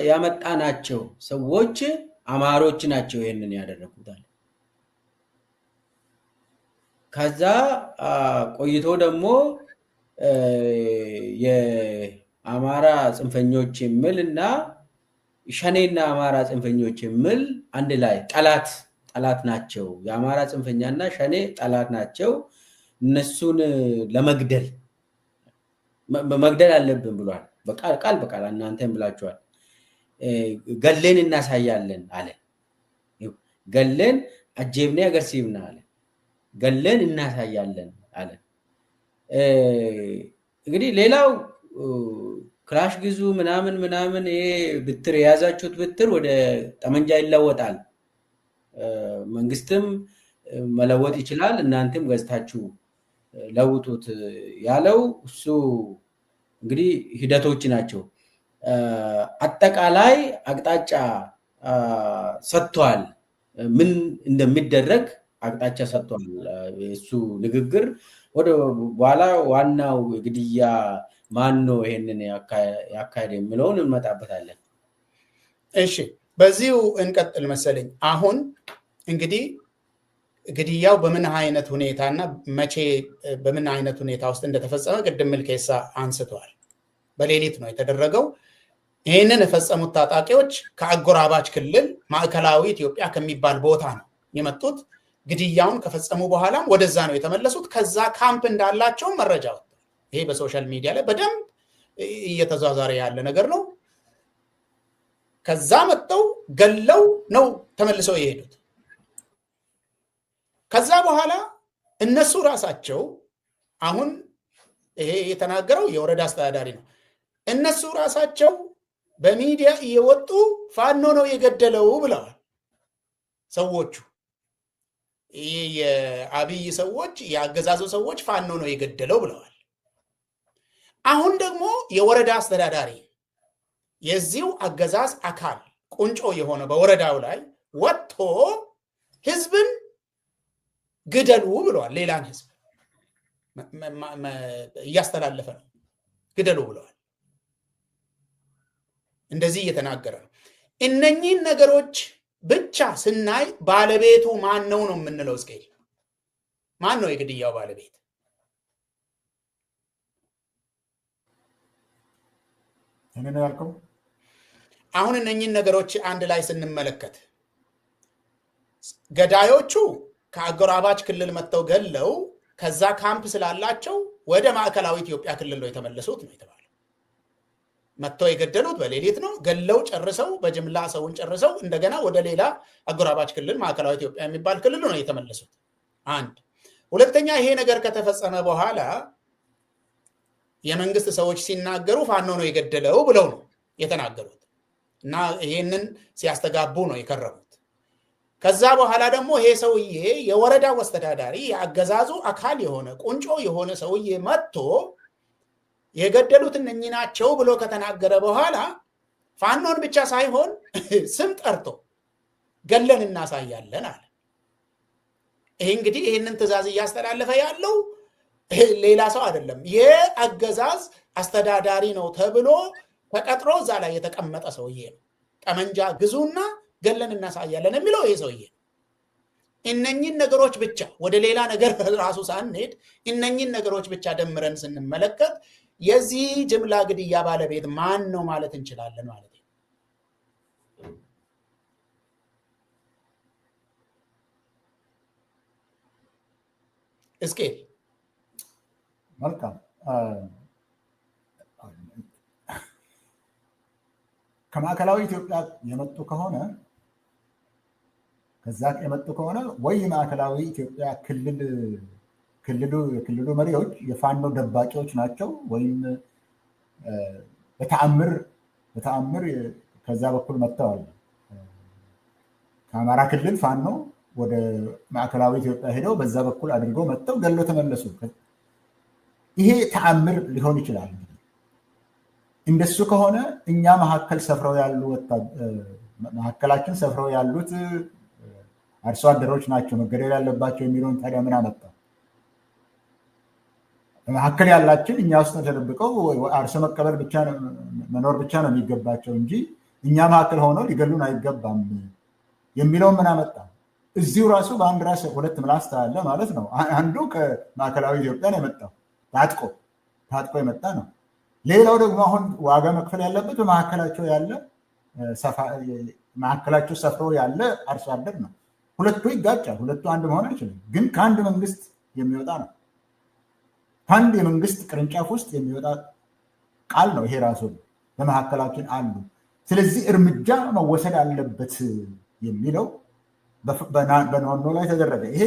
ያመጣናቸው ሰዎች አማሮች ናቸው ይሄንን ያደረጉታል። ከዛ ቆይቶ ደግሞ የአማራ ጽንፈኞች የሚልና ሸኔና አማራ ጽንፈኞች የሚል አንድ ላይ ጠላት ናቸው፣ የአማራ ጽንፈኛና ሸኔ ጠላት ናቸው፣ እነሱን ለመግደል መግደል አለብን ብሏል። ቃል በቃል እናንተም ብላችኋል። ገለን እናሳያለን አለ። ገለን አጀብኔ አገርሲብና አለ። ገለን እናሳያለን አለ። እንግዲህ ሌላው ክላሽ ግዙ ምናምን ይሄ ብትር የያዛችሁት ብትር ወደ ጠመንጃ ይለወጣል፣ መንግስትም መለወጥ ይችላል፣ እናንተም ገዝታችሁ ለውጡት ያለው እሱ እንግዲህ ሂደቶች ናቸው። አጠቃላይ አቅጣጫ ሰጥቷል፣ ምን እንደሚደረግ አቅጣጫ ሰጥቷል። እሱ ንግግር ወደ በኋላ ዋናው ግድያ ማን ነው ይሄንን ያካሄደ የሚለውን እንመጣበታለን። እሺ በዚሁ እንቀጥል መሰለኝ። አሁን እንግዲህ ግድያው በምን አይነት ሁኔታና መቼ በምን አይነት ሁኔታ ውስጥ እንደተፈጸመ ቅድም ምልኬሳ አንስተዋል። በሌሊት ነው የተደረገው። ይህንን የፈጸሙት ታጣቂዎች ከአጎራባች ክልል ማዕከላዊ ኢትዮጵያ ከሚባል ቦታ ነው የመጡት። ግድያውን ከፈጸሙ በኋላም ወደዛ ነው የተመለሱት። ከዛ ካምፕ እንዳላቸው መረጃ ወጥቷል። ይሄ በሶሻል ሚዲያ ላይ በደንብ እየተዟዟረ ያለ ነገር ነው። ከዛ መጥተው ገለው ነው ተመልሰው የሄዱት። ከዛ በኋላ እነሱ ራሳቸው አሁን ይሄ የተናገረው የወረዳ አስተዳዳሪ ነው። እነሱ ራሳቸው በሚዲያ እየወጡ ፋኖ ነው የገደለው ብለዋል። ሰዎቹ የአብይ ሰዎች የአገዛዙ ሰዎች ፋኖ ነው የገደለው ብለዋል። አሁን ደግሞ የወረዳ አስተዳዳሪ የዚሁ አገዛዝ አካል ቁንጮ የሆነ በወረዳው ላይ ወጥቶ ህዝብን ግደሉ ብለዋል። ሌላን ህዝብ እያስተላለፈ ነው፣ ግደሉ ብለዋል። እንደዚህ እየተናገረ ነው። እነኚህን ነገሮች ብቻ ስናይ ባለቤቱ ማን ነው የምንለው? እስኪ ማን ነው የግድያው ባለቤት? አሁን እነኚህን ነገሮች አንድ ላይ ስንመለከት ገዳዮቹ ከአጎራባች ክልል መጥተው ገለው ከዛ ካምፕ ስላላቸው ወደ ማዕከላዊ ኢትዮጵያ ክልል ነው የተመለሱት ነው የተባለው። መጥተው የገደሉት በሌሊት ነው። ገለው ጨርሰው በጅምላ ሰውን ጨርሰው እንደገና ወደ ሌላ አጎራባች ክልል ማዕከላዊ ኢትዮጵያ የሚባል ክልል ነው የተመለሱት። አንድ ሁለተኛ ይሄ ነገር ከተፈጸመ በኋላ የመንግስት ሰዎች ሲናገሩ ፋኖ ነው የገደለው ብለው ነው የተናገሩት እና ይሄንን ሲያስተጋቡ ነው የከረሙት። ከዛ በኋላ ደግሞ ይሄ ሰውዬ የወረዳው አስተዳዳሪ የአገዛዙ አካል የሆነ ቁንጮ የሆነ ሰውዬ መጥቶ የገደሉት እነኚህ ናቸው ብሎ ከተናገረ በኋላ ፋኖን ብቻ ሳይሆን ስም ጠርቶ ገለን እናሳያለን አለ። ይሄ እንግዲህ ይሄንን ትዕዛዝ እያስተላለፈ ያለው ሌላ ሰው አይደለም፣ የአገዛዝ አስተዳዳሪ ነው ተብሎ ተቀጥሮ እዛ ላይ የተቀመጠ ሰውዬ ነው። ጠመንጃ ግዙና ገለን እናሳያለን የሚለው ይሄ ሰውዬ ነው። እነኚህን ነገሮች ብቻ ወደ ሌላ ነገር ራሱ ሳንሄድ እነኚህን ነገሮች ብቻ ደምረን ስንመለከት የዚህ ጅምላ ግድያ ባለቤት ማን ነው ማለት እንችላለን ማለት ነው። እስኪ መልካም ከማዕከላዊ ኢትዮጵያ የመጡ ከሆነ ከዛ የመጡ ከሆነ ወይ ማዕከላዊ ኢትዮጵያ ክልሉ መሪዎች የፋኖ ደባቂዎች ናቸው ወይም በተአምር ከዛ በኩል መጥተዋል። ከአማራ ክልል ፋኖ ወደ ማዕከላዊ ኢትዮጵያ ሄደው በዛ በኩል አድርገው መጥተው ገለው ተመለሱ። ይሄ ተአምር ሊሆን ይችላል። እንደሱ ከሆነ እኛ መካከላችን ሰፍረው ያሉት አርሶ አደሮች ናቸው መገደል ያለባቸው የሚለውን ታዲያ ምን አመጣ? መካከል ያላችን እኛ ውስጥ ተደብቀው አርሶ መቀበል ብቻ መኖር ብቻ ነው የሚገባቸው እንጂ እኛ መካከል ሆነው ሊገሉን አይገባም የሚለውን ምን አመጣ? እዚሁ ራሱ በአንድ ራስ ሁለት ምላስ አለ ማለት ነው። አንዱ ከማዕከላዊ ኢትዮጵያ ነው የመጣው ታጥቆ የመጣ ነው። ሌላው ደግሞ አሁን ዋጋ መክፈል ያለበት በመካከላቸው ሰፍሮ ያለ አርሶ አደር ነው። ሁለቱ ይጋጫል። ሁለቱ አንድ መሆን አይችልም። ግን ከአንድ መንግስት የሚወጣ ነው። ከአንድ የመንግስት ቅርንጫፍ ውስጥ የሚወጣ ቃል ነው ይሄ ራሱ በመካከላችን አሉ። ስለዚህ እርምጃ መወሰድ አለበት የሚለው በኖኖ ላይ ተደረገ። ይሄ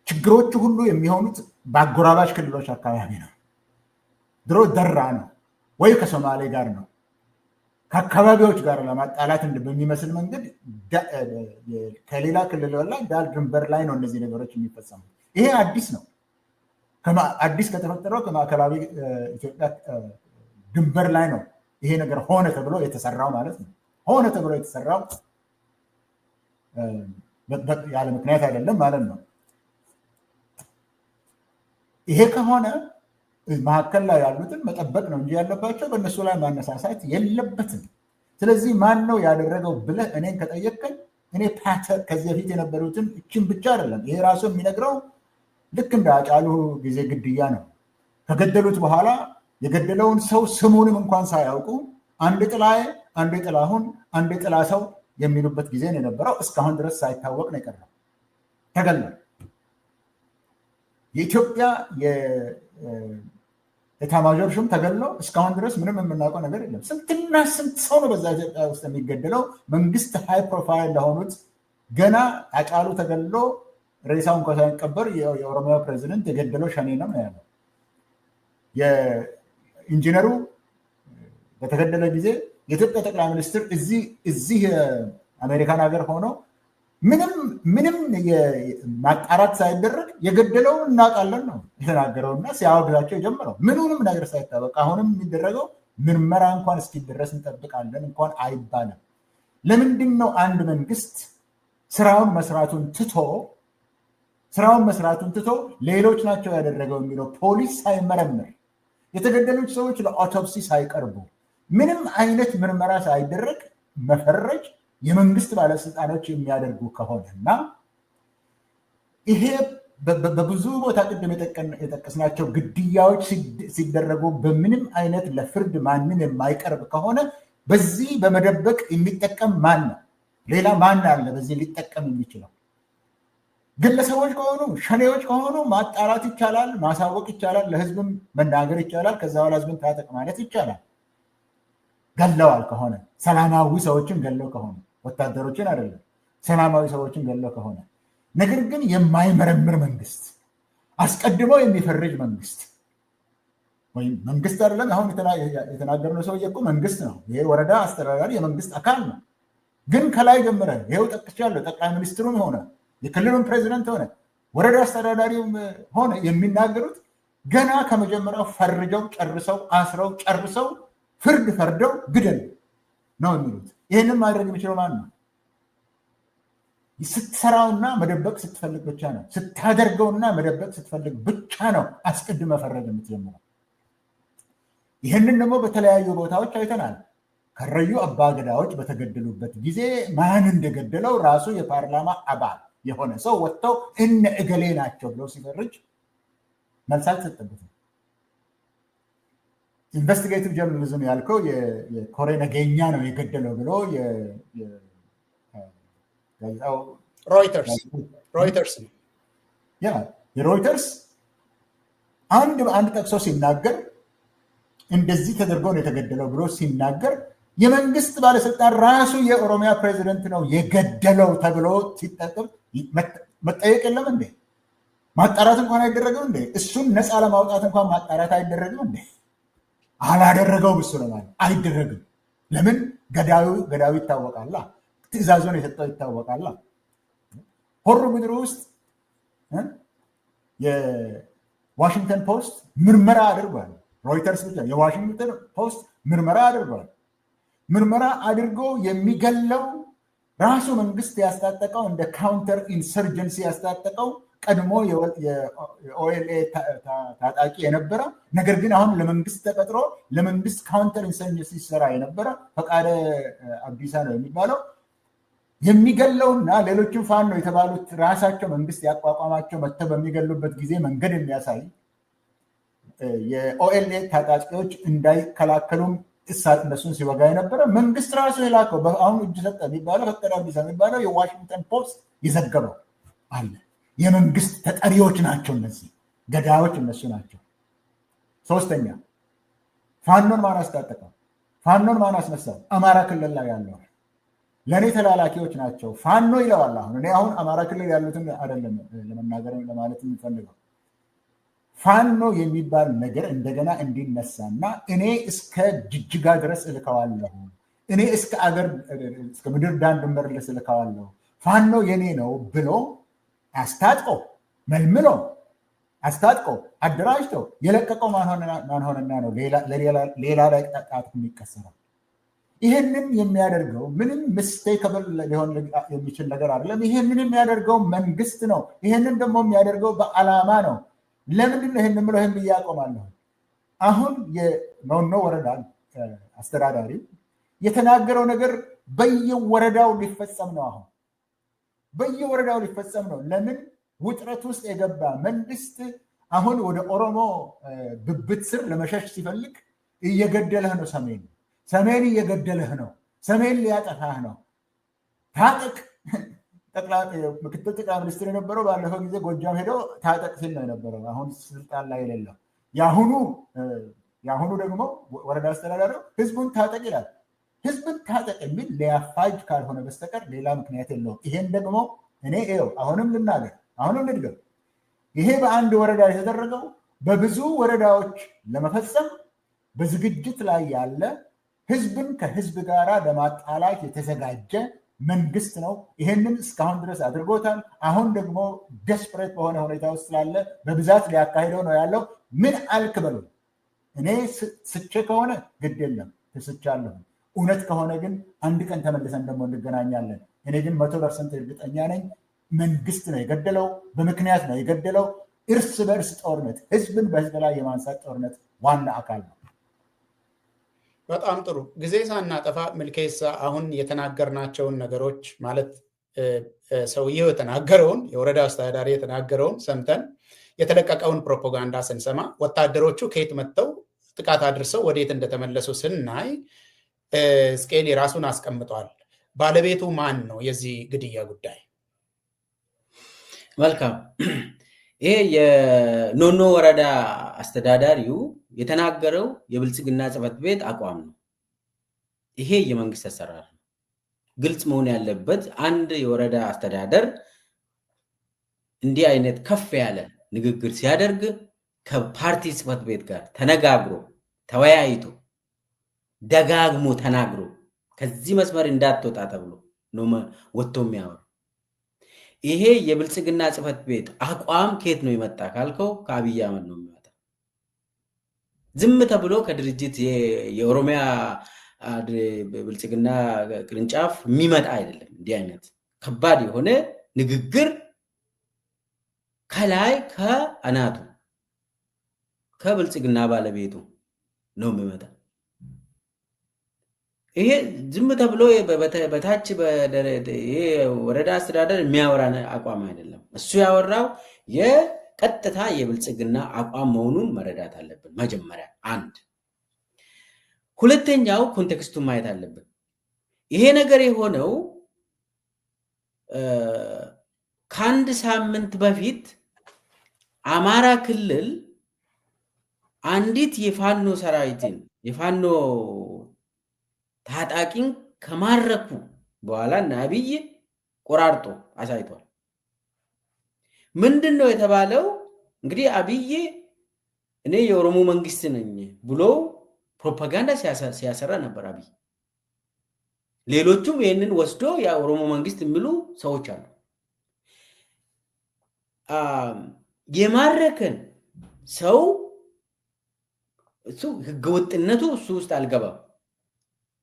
ችግሮቹ ሁሉ የሚሆኑት በአጎራባች ክልሎች አካባቢ ነው። ድሮ ደራ ነው ወይ ከሶማሌ ጋር ነው። ከአካባቢዎች ጋር ለማጣላት በሚመስል መንገድ ከሌላ ክልል ላይ ዳር ድንበር ላይ ነው እነዚህ ነገሮች የሚፈጸሙ። ይሄ አዲስ ነው። አዲስ ከተፈጠረው ከማዕከላዊ ኢትዮጵያ ድንበር ላይ ነው ይሄ ነገር ሆነ ተብሎ የተሰራው ማለት ነው። ሆነ ተብሎ የተሰራው ያለ ምክንያት አይደለም ማለት ነው። ይሄ ከሆነ መካከል ላይ ያሉትን መጠበቅ ነው እንጂ ያለባቸው በእነሱ ላይ ማነሳሳት የለበትም። ስለዚህ ማን ነው ያደረገው ብለህ እኔን ከጠየቀኝ እኔ ፓተር ከዚህ በፊት የነበሩትን እችን ብቻ አይደለም። ይሄ ራሱ የሚነግረው ልክ እንደ አጫሉ ጊዜ ግድያ ነው። ከገደሉት በኋላ የገደለውን ሰው ስሙንም እንኳን ሳያውቁ አንድ ጥላዬ፣ አንድ ጥላሁን፣ አንድ ጥላ ሰው የሚሉበት ጊዜ ነው የነበረው። እስካሁን ድረስ ሳይታወቅ ነው የቀረው። ተገሏል። የኢትዮጵያ የኤታማዦር ሹም ተገሎ እስካሁን ድረስ ምንም የምናውቀው ነገር የለም። ስንትና ስንት ሰው ነው በዛ ኢትዮጵያ ውስጥ የሚገደለው? መንግስት ሃይ ፕሮፋይል ለሆኑት ገና አጫሉ ተገሎ ሬሳውን እንኳ ሳይቀበር የኦሮሚያ ፕሬዚደንት የገደለው ሸኔ ነው ያለው። የኢንጂነሩ በተገደለ ጊዜ የኢትዮጵያ ጠቅላይ ሚኒስትር እዚህ አሜሪካን ሀገር ሆኖ ምንም ማጣራት ሳይደረግ የገደለውን እናውቃለን ነው የተናገረውና ሲያወግዛቸው የጀመረው ምንም ነገር ሳይታወቅ። አሁንም የሚደረገው ምርመራ እንኳን እስኪደረስ እንጠብቃለን እንኳን አይባልም። ለምንድን ነው አንድ መንግስት ስራውን መስራቱን ትቶ ሌሎች ናቸው ያደረገው የሚለው ፖሊስ ሳይመረምር የተገደሉት ሰዎች ለአውቶፕሲ ሳይቀርቡ ምንም አይነት ምርመራ ሳይደረግ መፈረጅ የመንግስት ባለስልጣኖች የሚያደርጉ ከሆነና ይሄ በብዙ ቦታ ቅድም የጠቀስናቸው ግድያዎች ሲደረጉ በምንም አይነት ለፍርድ ማንም የማይቀርብ ከሆነ በዚህ በመደበቅ የሚጠቀም ማን ነው? ሌላ ማን አለ በዚህ ሊጠቀም የሚችለው? ግለሰቦች ከሆኑ ሸኔዎች ከሆኑ ማጣራት ይቻላል፣ ማሳወቅ ይቻላል፣ ለህዝብም መናገር ይቻላል። ከዛ በኋላ ህዝብን ታጠቅ ማለት ይቻላል። ገለዋል ከሆነ ሰላማዊ ሰዎችን ገለው ከሆነ ወታደሮችን አይደለም፣ ሰላማዊ ሰዎችን ገለው ከሆነ ነገር ግን የማይመረምር መንግስት፣ አስቀድሞ የሚፈርጅ መንግስት ወይም መንግስት አይደለም። አሁን የተናገርነው ሰውዬ እኮ መንግስት ነው። ይሄ ወረዳ አስተዳዳሪ የመንግስት አካል ነው። ግን ከላይ ጀምረ ይሄው ጠቅሻለሁ፣ ጠቅላይ ሚኒስትሩም ሆነ የክልሉን ፕሬዚደንት ሆነ ወረዳ አስተዳዳሪውም ሆነ የሚናገሩት ገና ከመጀመሪያው ፈርጀው ጨርሰው አስረው ጨርሰው ፍርድ ፈርደው ግደል ነው የሚሉት። ይህንን ማድረግ የሚችለው ማን ነው? ስትሰራውና መደበቅ ስትፈልግ ብቻ ነው። ስታደርገውና መደበቅ ስትፈልግ ብቻ ነው አስቀድመ ፈረድ የምትጀምረው። ይህንን ደግሞ በተለያዩ ቦታዎች አይተናል። ከረዩ አባገዳዎች በተገደሉበት ጊዜ ማን እንደገደለው ራሱ የፓርላማ አባል የሆነ ሰው ወጥተው እነ እገሌ ናቸው ብለው ሲፈርጅ መልስ አልተሰጠበትም። ኢንቨስቲጌቲቭ ጀርናሊዝም ያልከው የኮሬ ነገኛ ነው የገደለው ብሎ ሮይተርስ አንድ ጠቅሶ ሲናገር እንደዚህ ተደርጎ ነው የተገደለው ብሎ ሲናገር የመንግስት ባለስልጣን ራሱ የኦሮሚያ ፕሬዚደንት ነው የገደለው ተብሎ ሲጠቅም መጠየቅ የለም እንዴ? ማጣራት እንኳን አይደረግም እንዴ? እሱን ነፃ ለማውጣት እንኳን ማጣራት አይደረግም እንዴ? አላደረገውም እሱ ለማለት አይደረግም። ለምን? ገዳዩ ይታወቃላ፣ ትዕዛዙን የሰጠው ይታወቃላ። ሆሮ ጉድሩ ውስጥ የዋሽንግተን ፖስት ምርመራ አድርጓል። ሮይተርስ ብቻ የዋሽንግተን ፖስት ምርመራ አድርጓል። ምርመራ አድርጎ የሚገለው ራሱ መንግስት ያስታጠቀው እንደ ካውንተር ኢንሰርጀንሲ ያስታጠቀው ቀድሞ የኦኤልኤ ታጣቂ የነበረ ነገር ግን አሁን ለመንግስት ተቀጥሮ ለመንግስት ካውንተር ኢንሰርጀንሲ ሲሰራ የነበረ ፈቃደ አብዲሳ ነው የሚባለው የሚገለውና ሌሎችም ፋኖ የተባሉት ራሳቸው መንግስት ያቋቋማቸው መጥተው በሚገሉበት ጊዜ መንገድ የሚያሳይ የኦኤልኤ ታጣቂዎች እንዳይከላከሉም እሳት እነሱን ሲወጋ የነበረ መንግስት ራሱ የላከው አሁን እጅ ሰጠ የሚባለው ፈቃደ አብዲሳ የሚባለው የዋሽንግተን ፖስት የዘገበው አለ። የመንግስት ተጠሪዎች ናቸው እነዚህ ገዳዮች፣ እነሱ ናቸው። ሶስተኛ ፋኖን ማን አስታጠቀው? ፋኖን ማን አስነሳው? አማራ ክልል ላይ ያለው ለእኔ ተላላኪዎች ናቸው ፋኖ ይለዋል። እኔ አሁን አማራ ክልል ያሉትን አይደለም ለመናገር ለማለት የሚፈልገው ፋኖ የሚባል ነገር እንደገና እንዲነሳና እኔ እስከ ጅጅጋ ድረስ እልከዋለሁ፣ እኔ እስከ ምድር ዳር ድንበር ድረስ እልከዋለሁ፣ ፋኖ የኔ ነው ብሎ አስታጥቆ መልምሎ አስታጥቆ አደራጅቶ የለቀቀው ማን ሆነና ነው ሌላ ላይ ጣጣት የሚቀሰረው? ይህንን የሚያደርገው ምንም ሚስቴከብል ሊሆን የሚችል ነገር አይደለም። ይህንን የሚያደርገው መንግስት ነው። ይህንን ደግሞ የሚያደርገው በዓላማ ነው። ለምንድን ነው ይህን ምለው? ይህን ብዬ አቆማለሁ። አሁን የኖኖ ወረዳ አስተዳዳሪ የተናገረው ነገር በየወረዳው ሊፈጸም ነው። አሁን በየወረዳው ሊፈጸም ነው። ለምን? ውጥረት ውስጥ የገባ መንግስት አሁን ወደ ኦሮሞ ብብት ስር ለመሸሽ ሲፈልግ እየገደለህ ነው። ሰሜን እየገደለህ ነው። ሰሜን ሊያጠፋህ ነው። ታጠቅ ምክትል ጠቅላይ ሚኒስትር የነበረው ባለፈው ጊዜ ጎጃም ሄደው ታጠቅ ሲል ነው የነበረው። አሁን ስልጣን ላይ የሌለው የአሁኑ ደግሞ ወረዳ አስተዳዳሪው ህዝቡን ታጠቅ ይላል። ህዝብን ታጠቅ የሚል ሊያፋጅ ካልሆነ በስተቀር ሌላ ምክንያት የለውም። ይሄን ደግሞ እኔ አሁንም ልናገር፣ አሁንም ልድገም። ይሄ በአንድ ወረዳ የተደረገው በብዙ ወረዳዎች ለመፈጸም በዝግጅት ላይ ያለ ህዝብን ከህዝብ ጋር ለማጣላት የተዘጋጀ መንግስት ነው። ይሄንን እስካሁን ድረስ አድርጎታል። አሁን ደግሞ ደስፕሬት በሆነ ሁኔታ ውስጥ ስላለ በብዛት ሊያካሂደው ነው ያለው። ምን አልክ በሉ። እኔ ስቼ ከሆነ ግድ የለም ትስቻለሁ። እውነት ከሆነ ግን አንድ ቀን ተመልሰን ደግሞ እንገናኛለን። እኔ ግን 100% እርግጠኛ ነኝ መንግስት ነው የገደለው፣ በምክንያት ነው የገደለው። እርስ በእርስ ጦርነት፣ ህዝብን በህዝብ ላይ የማንሳት ጦርነት ዋና አካል ነው። በጣም ጥሩ። ጊዜ ሳናጠፋ ምልኬሳ አሁን የተናገርናቸውን ነገሮች ማለት ሰውየው የተናገረውን የወረዳ አስተዳዳሪ የተናገረውን ሰምተን የተለቀቀውን ፕሮፓጋንዳ ስንሰማ ወታደሮቹ ከየት መጥተው ጥቃት አድርሰው ወዴት እንደተመለሱ ስናይ ስኬል የራሱን አስቀምጧል። ባለቤቱ ማን ነው የዚህ ግድያ ጉዳይ? መልካም። ይሄ የኖኖ ወረዳ አስተዳዳሪው የተናገረው የብልጽግና ጽሕፈት ቤት አቋም ነው። ይሄ የመንግስት አሰራር ነው። ግልጽ መሆን ያለበት አንድ የወረዳ አስተዳደር እንዲህ አይነት ከፍ ያለ ንግግር ሲያደርግ ከፓርቲ ጽሕፈት ቤት ጋር ተነጋግሮ ተወያይቶ ደጋግሞ ተናግሮ ከዚህ መስመር እንዳትወጣ ተብሎ ነው ወጥቶ የሚያወራው። ይሄ የብልጽግና ጽሕፈት ቤት አቋም ከየት ነው የመጣ ካልከው ከአብይ አህመድ ነው የሚመጣ። ዝም ተብሎ ከድርጅት የኦሮሚያ ብልጽግና ቅርንጫፍ የሚመጣ አይደለም። እንዲህ አይነት ከባድ የሆነ ንግግር ከላይ ከአናቱ ከብልጽግና ባለቤቱ ነው የሚመጣ። ይሄ ዝም ተብሎ በታች ወረዳ አስተዳደር የሚያወራ አቋም አይደለም። እሱ ያወራው የቀጥታ የብልጽግና አቋም መሆኑን መረዳት አለብን። መጀመሪያ አንድ። ሁለተኛው ኮንቴክስቱን ማየት አለብን። ይሄ ነገር የሆነው ከአንድ ሳምንት በፊት አማራ ክልል አንዲት የፋኖ ሰራዊትን የፋኖ ታጣቂን ከማረኩ በኋላ አብይ ቆራርጦ አሳይቷል። ምንድነው የተባለው? እንግዲህ አብይ እኔ የኦሮሞ መንግስት ነኝ ብሎ ፕሮፓጋንዳ ሲያሰራ ነበር አብይ። ሌሎቹም ይሄንን ወስዶ የኦሮሞ መንግስት የሚሉ ሰዎች አሉ። የማረከን ሰው እሱ ህገወጥነቱ እሱ ውስጥ አልገባም።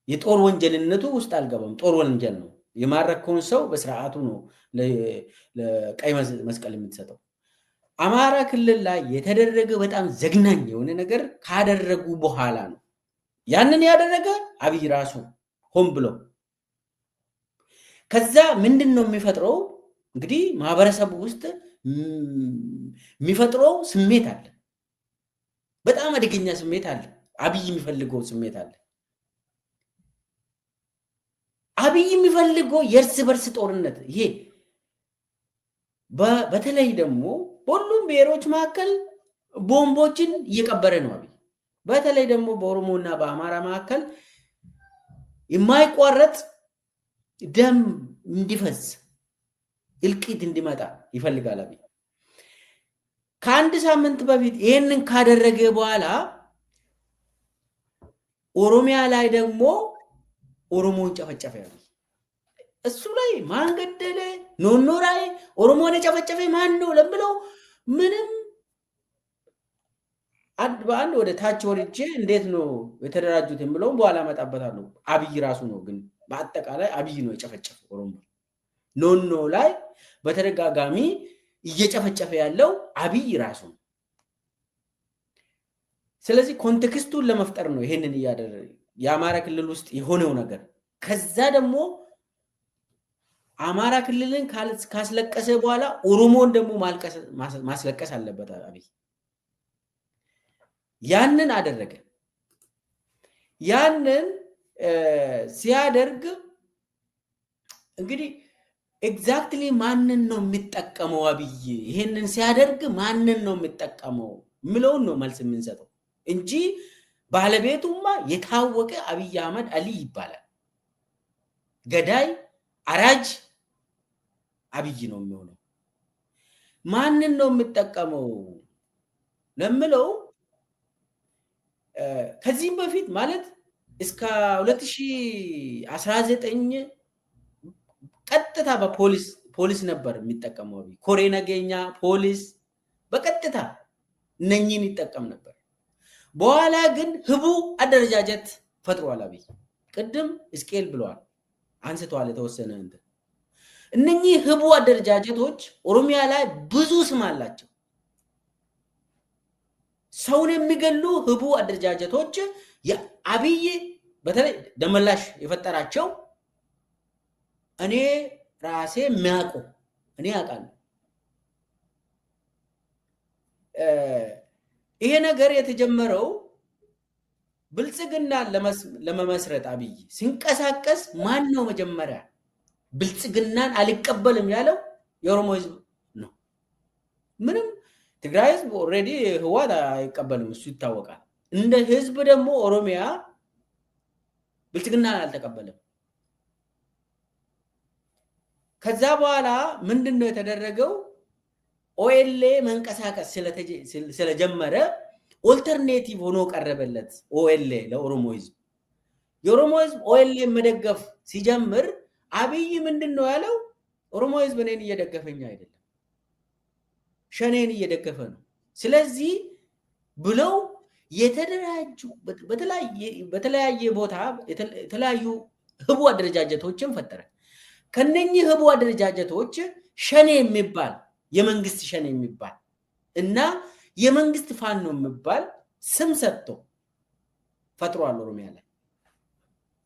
የጦር ወንጀልነቱ ውስጥ አልገባም። ጦር ወንጀል ነው። የማረከውን ሰው በስርዓቱ ነው ለቀይ መስቀል የምትሰጠው። አማራ ክልል ላይ የተደረገ በጣም ዘግናኝ የሆነ ነገር ካደረጉ በኋላ ነው ያንን ያደረገ አብይ ራሱ ሆን ብሎ። ከዛ ምንድነው የሚፈጥረው? እንግዲህ ማህበረሰቡ ውስጥ የሚፈጥረው ስሜት አለ። በጣም አደገኛ ስሜት አለ። አብይ የሚፈልገው ስሜት አለ። አብይ የሚፈልገው የእርስ በርስ ጦርነት። ይሄ በተለይ ደግሞ ሁሉም ብሔሮች መካከል ቦምቦችን እየቀበረ ነው አብይ። በተለይ ደግሞ በኦሮሞና በአማራ መካከል የማይቋረጥ ደም እንዲፈስ እልቂት እንዲመጣ ይፈልጋል አብይ። ከአንድ ሳምንት በፊት ይሄንን ካደረገ በኋላ ኦሮሚያ ላይ ደግሞ ኦሮሞን ጨፈጨፈ። እሱ ላይ ማን ገደለ? ኖኖ ላይ ኦሮሞን የጨፈጨፈ ማን ነው ለምለው ምንም በአንድ ወደ ታች ወርጄ እንዴት ነው የተደራጁት የምለው በኋላ መጣበታለሁ። አብይ ራሱ ነው ግን በአጠቃላይ አብይ ነው የጨፈጨፈው ኦሮሞ። ኖኖ ላይ በተደጋጋሚ እየጨፈጨፈ ያለው አብይ ራሱ ነው። ስለዚህ ኮንቴክስቱን ለመፍጠር ነው ይሄንን እያደረገ የአማራ ክልል ውስጥ የሆነው ነገር። ከዛ ደግሞ አማራ ክልልን ካስለቀሰ በኋላ ኦሮሞን ደግሞ ማስለቀስ አለበት አብይ። ያንን አደረገ። ያንን ሲያደርግ እንግዲህ ኤግዛክትሊ ማንን ነው የሚጠቀመው አብይ? ይሄንን ሲያደርግ ማንን ነው የሚጠቀመው ምለውን ነው መልስ የምንሰጠው እንጂ ባለቤቱማ የታወቀ አብይ አህመድ አሊ ይባላል። ገዳይ አራጅ አብይ ነው የሚሆነው። ማንን ነው የሚጠቀመው ለምለው ከዚህም በፊት ማለት እስከ 2019 ቀጥታ በፖሊስ ነበር የሚጠቀመው አብይ። ኮሬ ነገኛ ፖሊስ በቀጥታ እነኚህን ይጠቀም ነበር። በኋላ ግን ህቡ አደረጃጀት ፈጥሯል አብይ። ቅድም እስኬል ብለዋል አንስተዋል የተወሰነ እንደ እነኚህ ህቡ አደረጃጀቶች ኦሮሚያ ላይ ብዙ ስም አላቸው። ሰውን የሚገሉ ህቡ አደረጃጀቶች የአብይ በተለይ ደመላሽ የፈጠራቸው እኔ ራሴ የሚያውቁ እኔ ያውቃለሁ። ይሄ ነገር የተጀመረው ብልጽግና ለመመስረት አብይ ሲንቀሳቀስ ማን ነው መጀመሪያ ብልጽግናን አልቀበልም ያለው? የኦሮሞ ህዝብ ነው። ምንም ትግራይ ህዝብ ኦሬዲ ህዋት አይቀበልም፣ እሱ ይታወቃል። እንደ ህዝብ ደግሞ ኦሮሚያ ብልጽግናን አልተቀበለም። ከዛ በኋላ ምንድነው የተደረገው? ኦኤልኤ መንቀሳቀስ ስለጀመረ ኦልተርኔቲቭ ሆኖ ቀረበለት ኦኤልኤ ለኦሮሞ ህዝብ። የኦሮሞ ህዝብ ኦኤልኤ መደገፍ ሲጀምር አብይ ምንድነው ያለው? ኦሮሞ ህዝብ እኔን እየደገፈኝ አይደለም፣ ሸኔን እየደገፈ ነው። ስለዚህ ብለው የተደራጁ በተለያየ ቦታ የተለያዩ ህቡ አደረጃጀቶችን ፈጠረ። ከነኚህ ህቡ አደረጃጀቶች ሸኔ የሚባል የመንግስት ሸኔ የሚባል እና የመንግስት ፋኖ የሚባል ስም ሰጥቶ ፈጥሯል ኦሮሚያ ላይ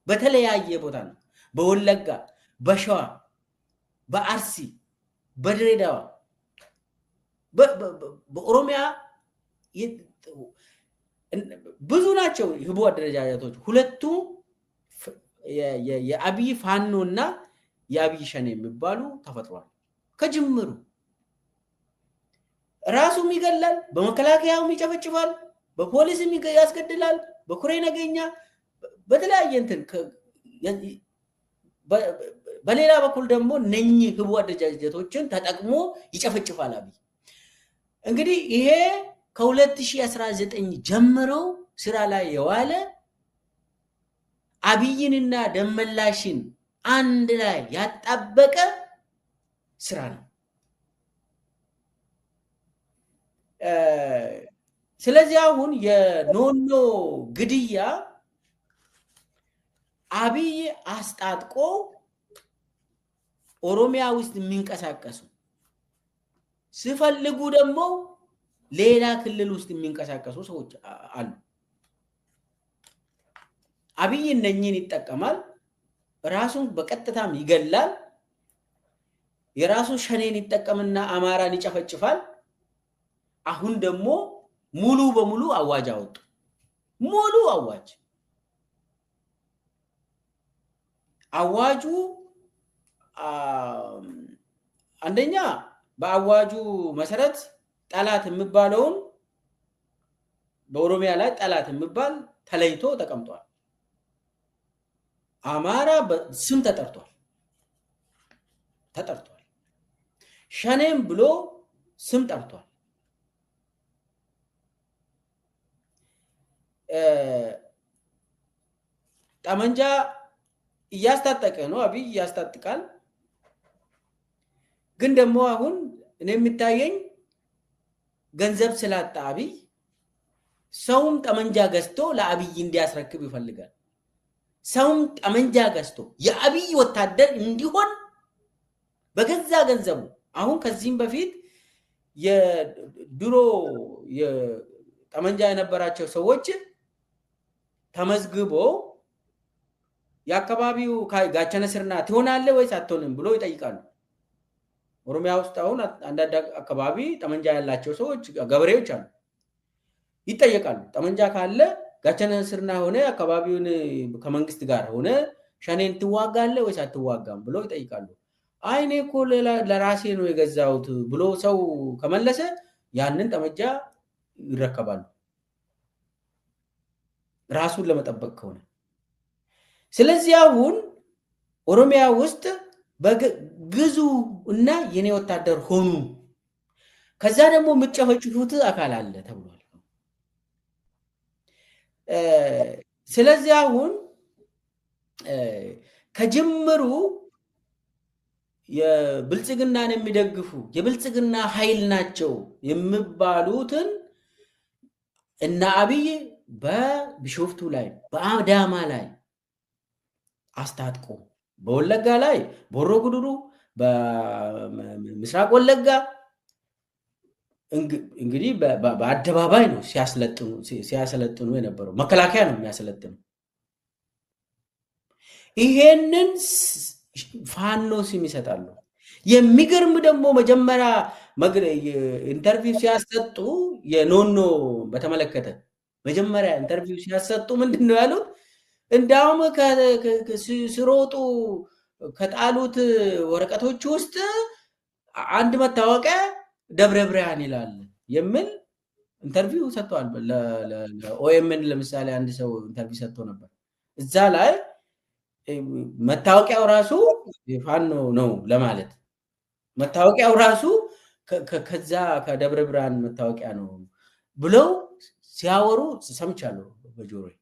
በተለያየ ቦታ ነው። በወለጋ፣ በሸዋ፣ በአርሲ፣ በድሬዳዋ፣ በኦሮሚያ ብዙ ናቸው ህቡ አደረጃጀቶች። ሁለቱ የአብይ ፋኖና የአብይ ሸኔ የሚባሉ ተፈጥሯል። ከጅምሩ ራሱም ይገላል፣ በመከላከያውም ይጨፈጭፋል፣ በፖሊስም ያስገድላል፣ በኩሬ ነገኛ በተለያየ እንትን በሌላ በኩል ደግሞ እነኚህ ህቡ አደረጃጀቶችን ተጠቅሞ ይጨፈጭፋል አብይ። እንግዲህ ይሄ ከ2019 ጀምሮ ስራ ላይ የዋለ አብይንና ደመላሽን አንድ ላይ ያጣበቀ ስራ ነው። ስለዚህ አሁን የኖኖ ግድያ አብይ አስጣጥቆ ኦሮሚያ ውስጥ የሚንቀሳቀሱ ሲፈልጉ ደግሞ ሌላ ክልል ውስጥ የሚንቀሳቀሱ ሰዎች አሉ። አብይ እነኚህን ይጠቀማል፣ ራሱን በቀጥታም ይገላል፣ የራሱ ሸኔን ይጠቀምና አማራን ይጨፈጭፋል። አሁን ደግሞ ሙሉ በሙሉ አዋጅ አወጡ። ሙሉ አዋጁ አንደኛ በአዋጁ መሰረት ጠላት የሚባለውን በኦሮሚያ ላይ ጠላት የሚባል ተለይቶ ተቀምጧል። አማራ በስም ተጠርቷል። ሸኔም ብሎ ስም ጠርቷል። ጠመንጃ እያስታጠቀ ነው አብይ ያስታጥቃል። ግን ደግሞ አሁን እኔ የሚታየኝ ገንዘብ ስላጣ አብይ ሰውም ጠመንጃ ገዝቶ ለአብይ እንዲያስረክብ ይፈልጋል። ሰውም ጠመንጃ ገዝቶ የአብይ ወታደር እንዲሆን በገዛ ገንዘቡ አሁን ከዚህም በፊት የድሮ የጠመንጃ የነበራቸው ሰዎች ተመዝግቦ የአካባቢው ጋቸነ ስርና ትሆናለህ ወይስ አትሆንም ብሎ ይጠይቃሉ። ኦሮሚያ ውስጥ አሁን አንዳንድ አካባቢ ጠመንጃ ያላቸው ሰዎች ገበሬዎች አሉ፣ ይጠየቃሉ። ጠመንጃ ካለ ጋቸነ ስርና ሆነ አካባቢውን ከመንግስት ጋር ሆነ ሸኔን ትዋጋለህ ወይስ አትዋጋም ብሎ ይጠይቃሉ። አይ እኔ እኮ ለራሴ ነው የገዛሁት ብሎ ሰው ከመለሰ ያንን ጠመንጃ ይረከባሉ፣ ራሱን ለመጠበቅ ከሆነ። ስለዚህ አሁን ኦሮሚያ ውስጥ ግዙ እና የኔ ወታደር ሆኑ፣ ከዛ ደግሞ የምትጨፈጭፉት አካል አለ ተብሏል። ስለዚህ አሁን ከጅምሩ የብልጽግናን የሚደግፉ የብልጽግና ኃይል ናቸው የሚባሉትን እና አብይ በቢሾፍቱ ላይ በአዳማ ላይ አስታጥቆ በወለጋ ላይ ቦሮ ጉዱሩ በምስራቅ ወለጋ እንግዲህ በአደባባይ ነው ሲያሰለጥኑ የነበረው። መከላከያ ነው የሚያሰለጥኑ። ይሄንን ፋኖ ስም ይሰጣሉ። የሚገርም ደግሞ መጀመሪያ ኢንተርቪው ሲያሰጡ የኖኖ በተመለከተ መጀመሪያ ኢንተርቪው ሲያሰጡ ምንድነው ያሉት? እንዳውም ሲሮጡ ከጣሉት ወረቀቶች ውስጥ አንድ መታወቂያ ደብረ ብርሃን ይላል የሚል ኢንተርቪው ሰጥቷል። ለኦኤምን ለምሳሌ አንድ ሰው ኢንተርቪው ሰጥቶ ነበር። እዛ ላይ መታወቂያው ራሱ ፋኖ ነው ለማለት መታወቂያው ራሱ ከዛ ከደብረ ብርሃን መታወቂያ ነው ብለው ሲያወሩ ሰምቻለሁ በጆሮዬ።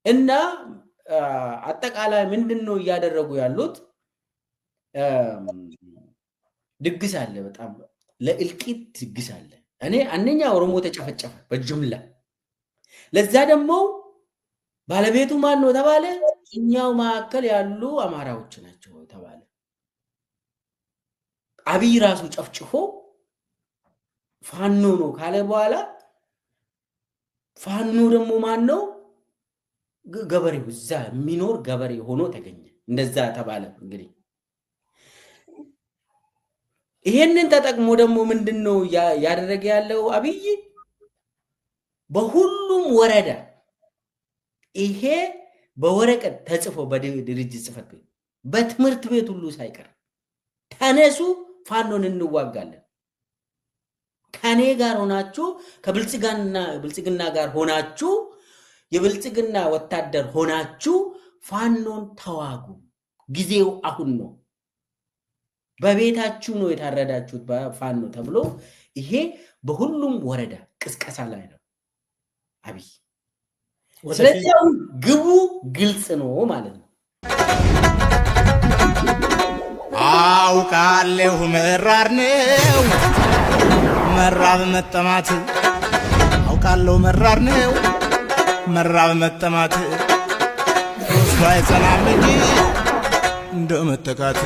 እና አጠቃላይ ምንድነው እያደረጉ ያሉት? ድግስ አለ፣ በጣም ለእልቂት ድግስ አለ። እኔ አንደኛ ኦሮሞ ተጨፈጨፈ በጅምላ። ለዛ ደግሞ ባለቤቱ ማን ነው ተባለ? እኛው መካከል ያሉ አማራዎች ናቸው ተባለ። አብይ ራሱ ጨፍጭፎ ፋኖ ነው ካለ በኋላ ፋኖ ደግሞ ማን ነው? ገበሬው፣ እዛ የሚኖር ገበሬ ሆኖ ተገኘ። እንደዛ ተባለ። እንግዲህ ይሄንን ተጠቅሞ ደግሞ ምንድነው ያደረገ ያለው አብይ? በሁሉም ወረዳ ይሄ በወረቀት ተጽፎ በድርጅት ጽሕፈት ቤት በትምህርት ቤት ሁሉ ሳይቀር ተነሱ፣ ፋኖን እንዋጋለን፣ ከኔ ጋር ሆናችሁ ከብልጽግና ጋር ሆናችሁ የብልጽግና ወታደር ሆናችሁ ፋኖን ተዋጉ፣ ጊዜው አሁን ነው፣ በቤታችሁ ነው የታረዳችሁት በፋኖ ተብሎ ይሄ በሁሉም ወረዳ ቅስቀሳ ላይ ነው አብይ። ስለዚህ ግቡ ግልጽ ነው ማለት ነው። አውቃለሁ መራር ነው መራብ መጠማት፣ አውቃለሁ መራር ነው መራብ መጠማት፣ ወስዶ አይጸናም እንጂ እንደመጠቃት